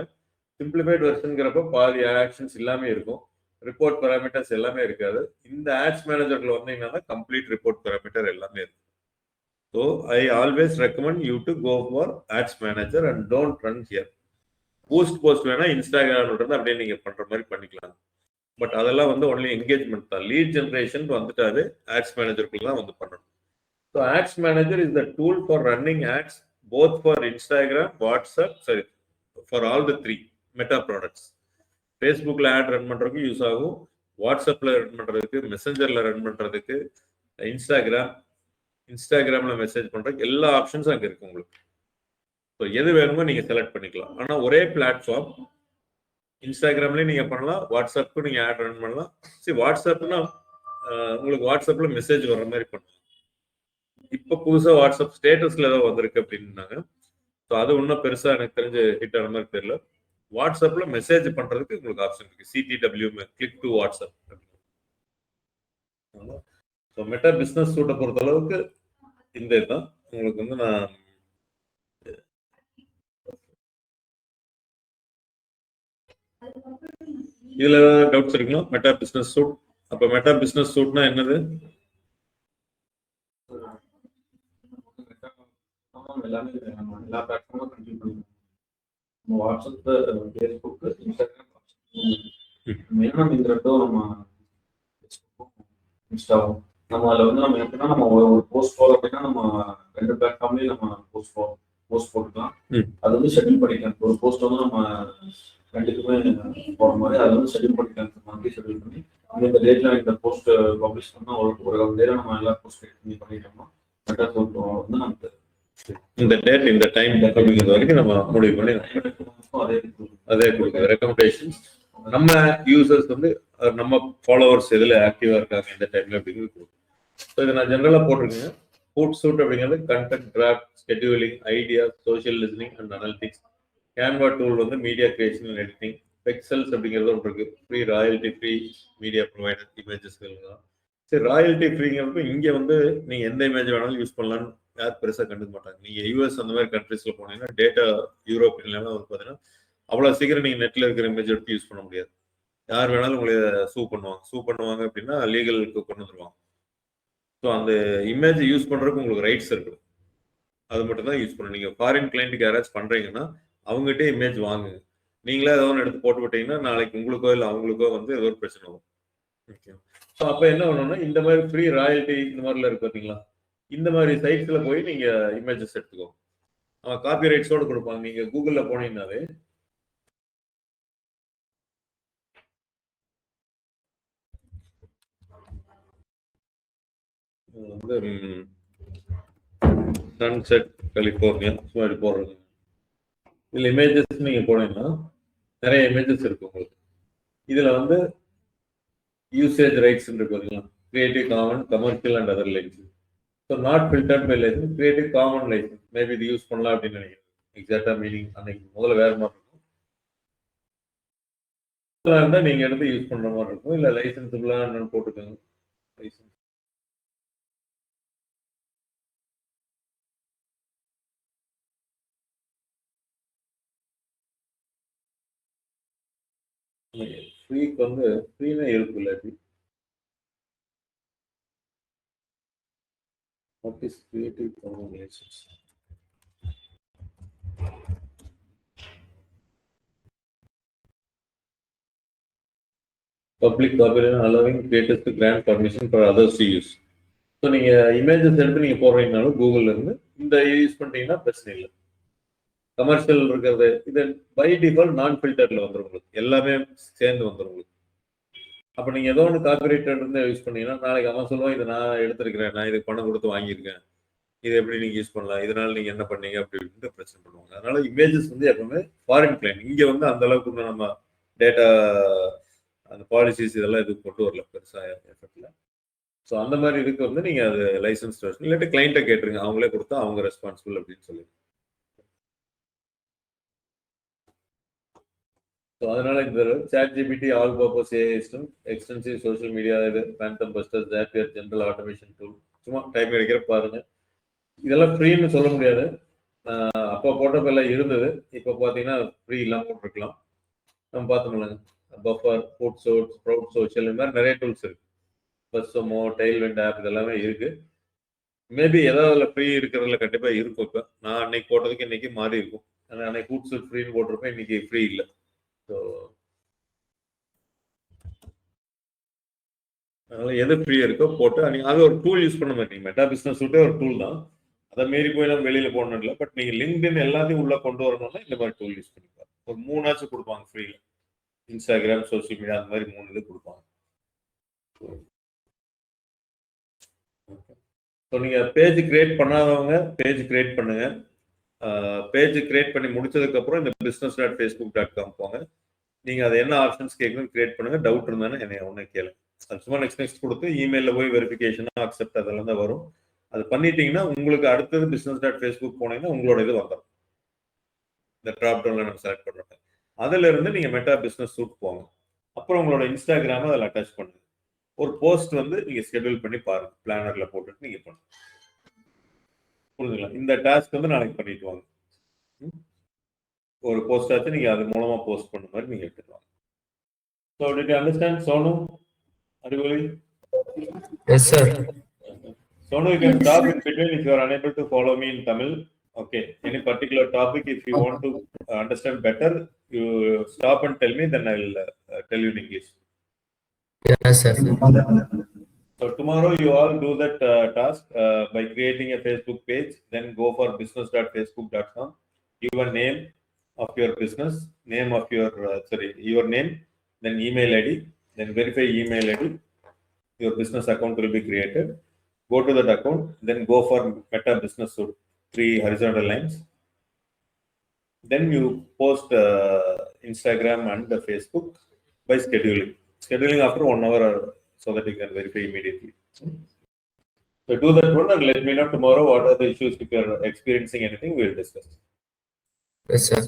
சிம்பிளிஃபைட் வெர்ஷன்ங்கிறப்ப பாதி ஆக்ஷன்ஸ் எல்லாமே இருக்கும், ரிப்போர்ட் பேராமீட்டர்ஸ் எல்லாமே இருக்காது. இந்த ஆட்ஸ் மேனேஜர்ல வந்தீங்கன்னா கம்ப்ளீட் ரிப்போர்ட் பேராமீட்டர் எல்லாமே இருக்கும். So I always recommend you to go for ads manager and don't run here. Boost post வேணா இன்ஸ்டாகிராம்ல இருந்து அப்படியே நீங்க பண்ற மாதிரி பண்ணிக்கலாம். பட் அதெல்லாம் வந்து ஒன்லி என்கேஜ்மெண்ட் தான். லீட் ஜென்ரேஷன் வந்துட்டாவே ஆட்ஸ் மேனேஜருக்குள்ள தான் வந்து பண்ணணும். So ads manager is the tool for running ads both for Instagram, WhatsApp, சரி for all the 3 Meta products. ஃபேஸ்புக்கில் ஆட் ரன் பண்ணுறதுக்கு யூஸ் ஆகும், வாட்ஸ்அப்பில் ரன் பண்ணுறதுக்கு, மெசஞ்சரில் ரன் பண்ணுறதுக்கு, இன்ஸ்டாகிராமில் மெசேஜ் பண்ணுறதுக்கு எல்லா ஆப்ஷன்ஸும் அங்கே இருக்குது உங்களுக்கு. ஸோ எது வேணுமோ நீங்கள் செலக்ட் பண்ணிக்கலாம். ஆனால் ஒரே பிளாட்ஃபார்ம், இன்ஸ்டாகிராம்லேயும் நீங்கள் பண்ணலாம், வாட்ஸ்அப்புக்கும் நீங்கள் ஆட் ரன் பண்ணலாம். சரி, வாட்ஸ்அப்னா உங்களுக்கு வாட்ஸ்அப்பில் மெசேஜ் வர்ற மாதிரி பண்ணலாம். இப்போ புதுசாக வாட்ஸ்அப் ஸ்டேட்டஸில் ஏதோ வந்திருக்கு அப்படின்னாங்க. ஸோ அது இன்னும் பெருசாக எனக்கு தெரிஞ்சு ஹிட் ஆன மாதிரி தெரியல. வாட்ஸ்அப்ல மெசேஜ் பண்றதுக்கு உங்களுக்கு ஆப்ஷன் இருக்கு, CTW click to WhatsApp. So meta business சூட்டை பொறுத்த அளவுக்கு இந்த இதுதான் உங்களுக்கு வந்து நான் இதுல டவுட்ஸ் இருக்குங்களா? மெட்டா பிசினஸ் சூட், அப்ப மெட்டா பிசினஸ் சூட்னா என்னது? எல்லாமே எல்லா பிளாட்ஃபார்மும் கண்டினியூ பண்ணுவோம். வாட்ஸ்அப், ஃபேஸ்புக், இன்ஸ்டாகிராம், மெயினாக நம்ம இந்த ரெண்டும் நம்ம ஃபேஸ்புக்கும் இன்ஸ்டாவும் நம்ம அதில் வந்து நம்ம எப்படின்னா நம்ம ஒரு போஸ்ட் போகிறோம் அப்படின்னா நம்ம 2 பிளாட்ஃபார்ம்லேயும் நம்ம போஸ்ட் போட்டுக்கலாம். அது வந்து ஷெட்யூல் பண்ணிக்கலாம். ஒரு போஸ்ட் வந்து நம்ம 2க்குமே போகிற மாதிரி அதை வந்து ஷெட்யூல் பண்ணிக்கலாம். மந்த்லி ஷெட்யூல் பண்ணி இந்த டேட்ல இந்த போஸ்ட் பப்ளிஷ் பண்ணால் ஒரு டேல நம்ம எல்லா போஸ்ட் பண்ணிட்டோம்னா மெட்டா சூட் வந்து நமக்கு இந்த டேட் இந்த டைம் அப்படிங்கிறது வரைக்கும் நம்ம முடிவு பண்ணி அதே கொடுக்குது ரெக்கமெண்டேஷன்ஸ். நம்ம யூசர்ஸ் வந்து நம்ம ஃபாலோவர்ஸ் எதுல ஆக்டிவா இருக்காங்க இந்த டைம்ல அப்படிங்கிறது கொடுக்கும். ஸோ இதை நான் ஜென்ரலா போட்டிருக்கேன். ஃபுட் சூட் அப்படிங்கிறது content draft, scheduling, idea, social listening and analytics. Canva tool வந்து media creation and editing. Pexels அப்படிங்கிறது ஒன்று இருக்கு, free royalty free media provider images தான். சரி, ராயல்டி ஃப்ரீங்கிறப்ப இங்கே வந்து நீங்க எந்த இமேஜ் வேணாலும் யூஸ் பண்ணலாம்னு யார் பெருசாக கண்டுக்க மாட்டாங்க. நீங்க யூஎஸ் அந்த மாதிரி கண்ட்ரீஸ்ல போனீங்கன்னா, டேட்டா யூரோப்பியன்லாம் வந்து பார்த்தீங்கன்னா அவ்வளவு சீக்கிரம் நீங்க நெட்ல இருக்கிற இமேஜ் எடுத்து யூஸ் பண்ண முடியாது. யார் வேணாலும் உங்களை சூ பண்ணுவாங்க அப்படின்னா லீகலுக்கு கொண்டு வந்துருவாங்க. ஸோ அந்த இமேஜ் யூஸ் பண்றதுக்கு உங்களுக்கு ரைட்ஸ் இருக்கு, அது மட்டும் தான் யூஸ் பண்ணணும். நீங்க ஃபாரின் கிளைண்ட்டுக்கு யாராச்சும் பண்றீங்கன்னா அவங்ககிட்ட இமேஜ் வாங்குங்க. நீங்களே ஏதோ ஒன்று எடுத்து போட்டு விட்டீங்கன்னா நாளைக்கு உங்களுக்கோ இல்லை அவங்களுக்கோ வந்து ஏதோ ஒரு பிரச்சனை வரும். ஓகே. ஸோ அப்போ என்ன பண்ணணும்னா இந்த மாதிரி ஃப்ரீ ராயல்ட்டி இந்த மாதிரிலாம் இருக்கு பார்த்தீங்களா, இந்த மாதிரி சைட்ஸில் போய் நீங்கள் இமேஜஸ் எடுத்துக்கோ. அவன் காப்பி ரைட்ஸோடு கொடுப்பாங்க. நீங்கள் கூகுளில் போனீங்கன்னாவே வந்து சன்செட் கலிஃபோர்னியா மாதிரி போடுறது. இதில் இமேஜஸ் நீங்கள் போனீங்கன்னா நிறைய இமேஜஸ் இருக்கு உங்களுக்கு. இதில் வந்து யூசேஜ் ரைட்ஸ் இருக்கு பார்த்தீங்களா, creative common, commercial and other licence. So not filtered by licence, creative common licence. Maybe இது யூஸ் பண்ணலாம் அப்படின்னு நினைக்கிறேன். எக்ஸாக்டா மீனிங் அன்னைக்கு முதல்ல வேற மாதிரி இருக்கும். இருந்தால் நீங்கள் எடுத்து யூஸ் பண்ணுற மாதிரி இருக்கும். இல்லை லைசன்ஸுலாம் என்னன்னு போட்டுக்கோங்க. லைசன்ஸ் ஃப்ரீக்கு வந்து ஃப்ரீனா இருக்கு இல்லாட்டி what is creative common licence. Public copyright allowing creators to grant permission for others to use. So நீங்கள் இமேஜஸ் எடுத்து நீங்கள் போடுறீங்கனாலும் கூகுளில் இருந்து இந்த யூஸ் பண்ணிட்டீங்கன்னா பிரச்சனை இல்லை. கமர்ஷியல் இருக்கிறது இது பை டிஃபால்ட் நான் ஃபில்டர்ல வந்துடும் உங்களுக்கு, எல்லாமே சேர்ந்து வந்துடும் உங்களுக்கு. அப்போ நீங்கள் ஏதோ ஒன்று காப்பிரைட்டட் இருந்து யூஸ் பண்ணீங்கன்னா நாளைக்கு அவன் சொல்லுவான் இது நான் எடுத்திருக்கிறேன், நான் இதுக்கு பணம் கொடுத்து வாங்கியிருக்கேன், இது எப்படி நீங்கள் யூஸ் பண்ணலாம், இதனால நீங்கள் என்ன பண்ணீங்க அப்படி இப்படின்னு பிரச்சனை பண்ணுவாங்க. அதனால இமேஜஸ் வந்து எப்பவுமே ஃபாரின் கிளைண்ட். இங்கே வந்து அந்த அளவுக்கு நம்ம டேட்டா அந்த பாலிசிஸ் இதெல்லாம் இது கொண்டு வரல பெருசாக எஃபெக்ட்ல. ஸோ அந்த மாதிரி இதுக்கு வந்து நீங்கள் அது லைசன்ஸ் வெர்ஷன் இல்லாட்டி கிளைண்ட்டை கேட்டுருங்க, அவங்களே கொடுத்தா அவங்க ரெஸ்பான்சிபிள் அப்படின்னு சொல்லி. ஸோ அதனால இந்த chat GPT all purpose AI system, extensive social media, இது phantom buster, Zapier, general automation tool. சும்மா டைம் எடுக்கிற பாருங்க. இதெல்லாம் ஃப்ரீன்னு சொல்ல முடியாது. அப்போ போட்டப்ப எல்லாம் இருந்தது. இப்போ பார்த்தீங்கன்னா ஃப்ரீ இல்லாமல் போட்டுருக்கலாம். நம்ம பார்த்தோம்லங்க பஃபர், ஃபுட் சோர்ஸ், ப்ரௌட் சோஷியல், இந்த மாதிரி நிறைய டூல்ஸ் இருக்கு. பஸ்ஸமோ, டெய்ல்வெண்ட் ஆப் இதெல்லாமே இருக்கு. மேபி ஏதாவது அதில் ஃப்ரீ இருக்கிறதுல கண்டிப்பாக இருக்கும். இப்போ நான் அன்னைக்கு போட்டதுக்கு இன்னைக்கு மாறி இருக்கும். அன்னைக்கு ஃபுட் சோர்ஸ் ஃப்ரீன்னு போட்டிருப்பேன், இன்னைக்கு ஃப்ரீ இல்லை. ஸோ அதனால எது ஃப்ரீயா இருக்கோ போட்டு அது ஒரு டூல் யூஸ் பண்ண மாட்டீங்க. மெட்டா பிசினஸ் சூட்டே ஒரு டூல் தான், அதை மீறி போய் நம்ம வெளியில போடணும் இல்லை. பட் நீங்க லிங்க்டின் எல்லாத்தையும் உள்ள கொண்டு வரணும்னா இந்த மாதிரி டூல் யூஸ் பண்ணிப்பாங்க. ஒரு 3 கொடுப்பாங்க ஃப்ரீல. இன்ஸ்டாகிராம், சோசியல் மீடியா, அந்த மாதிரி 3 இது கொடுப்பாங்க. ஸோ நீங்க பேஜ் கிரியேட் பண்ணாதவங்க பேஜ் கிரியேட் பண்ணுங்க. பேஜ் கிரியேட் பண்ணி முடிச்சதுக்கு அப்புறம் இந்த business.facebook.com போங்க. நீங்க அதை என்ன ஆப்ஷன்ஸ் கேட்கணும் கிரியேட் பண்ணுங்க. டவுட் இருந்தானே என்னை ஒன்று கேளு. அது சும்மா நெக்ஸ்ட் கொடுத்து இமெயிலில் போய் வெரிஃபிகேஷன், அக்செப்ட் அதெல்லாம் தான் வரும். அது பண்ணிட்டீங்கன்னா உங்களுக்கு அடுத்தது business.facebook போனீங்கன்னா உங்களோட இது வந்துடும். இந்த ட்ராப் டவுன்ல நம்ம செலக்ட் பண்ணுறோம். அதுல இருந்து நீங்க மெட்டா பிசினஸ் சூட் போங்க. அப்புறம் உங்களோட இன்ஸ்டாகிராம அதில் அட்டாச் பண்ணுங்க. ஒரு போஸ்ட் வந்து நீங்க ஷெட்யூல் பண்ணி பாருங்க, பிளானர்ல போட்டுட்டு நீங்க பண்ணுங்க. புரிஞ்சுங்களா? இந்த டாஸ்க் வந்து நாளைக்கு பண்ணிட்டு வாங்க. ஒரு போஸ்ட் ஆச்சு நீங்க அது மூலமா போஸ்ட் பண்ண மாதிரி நீங்க எடுத்துக்கலாம். So did you understand, Sonu? Arivali? Yes, sir. Sonu, you can stop in between if you are unable to follow me in Tamil. Okay. Any particular topic, if you want to understand better, you stop and tell me, then I will tell you in English. Yes, sir. So tomorrow you all do that task by creating a Facebook page, then go for business.facebook.com, give a name of your business, name of your, your name, then email ID, then verify email ID, your business account will be created. Go to that account, then go for Meta Business Suite, 3 horizontal lines. Then you post Instagram and Facebook by scheduling. Scheduling after 1 hour so that you can verify immediately. So do that one and let me know tomorrow what are the issues. If you are experiencing anything, we will discuss. Yes, sir.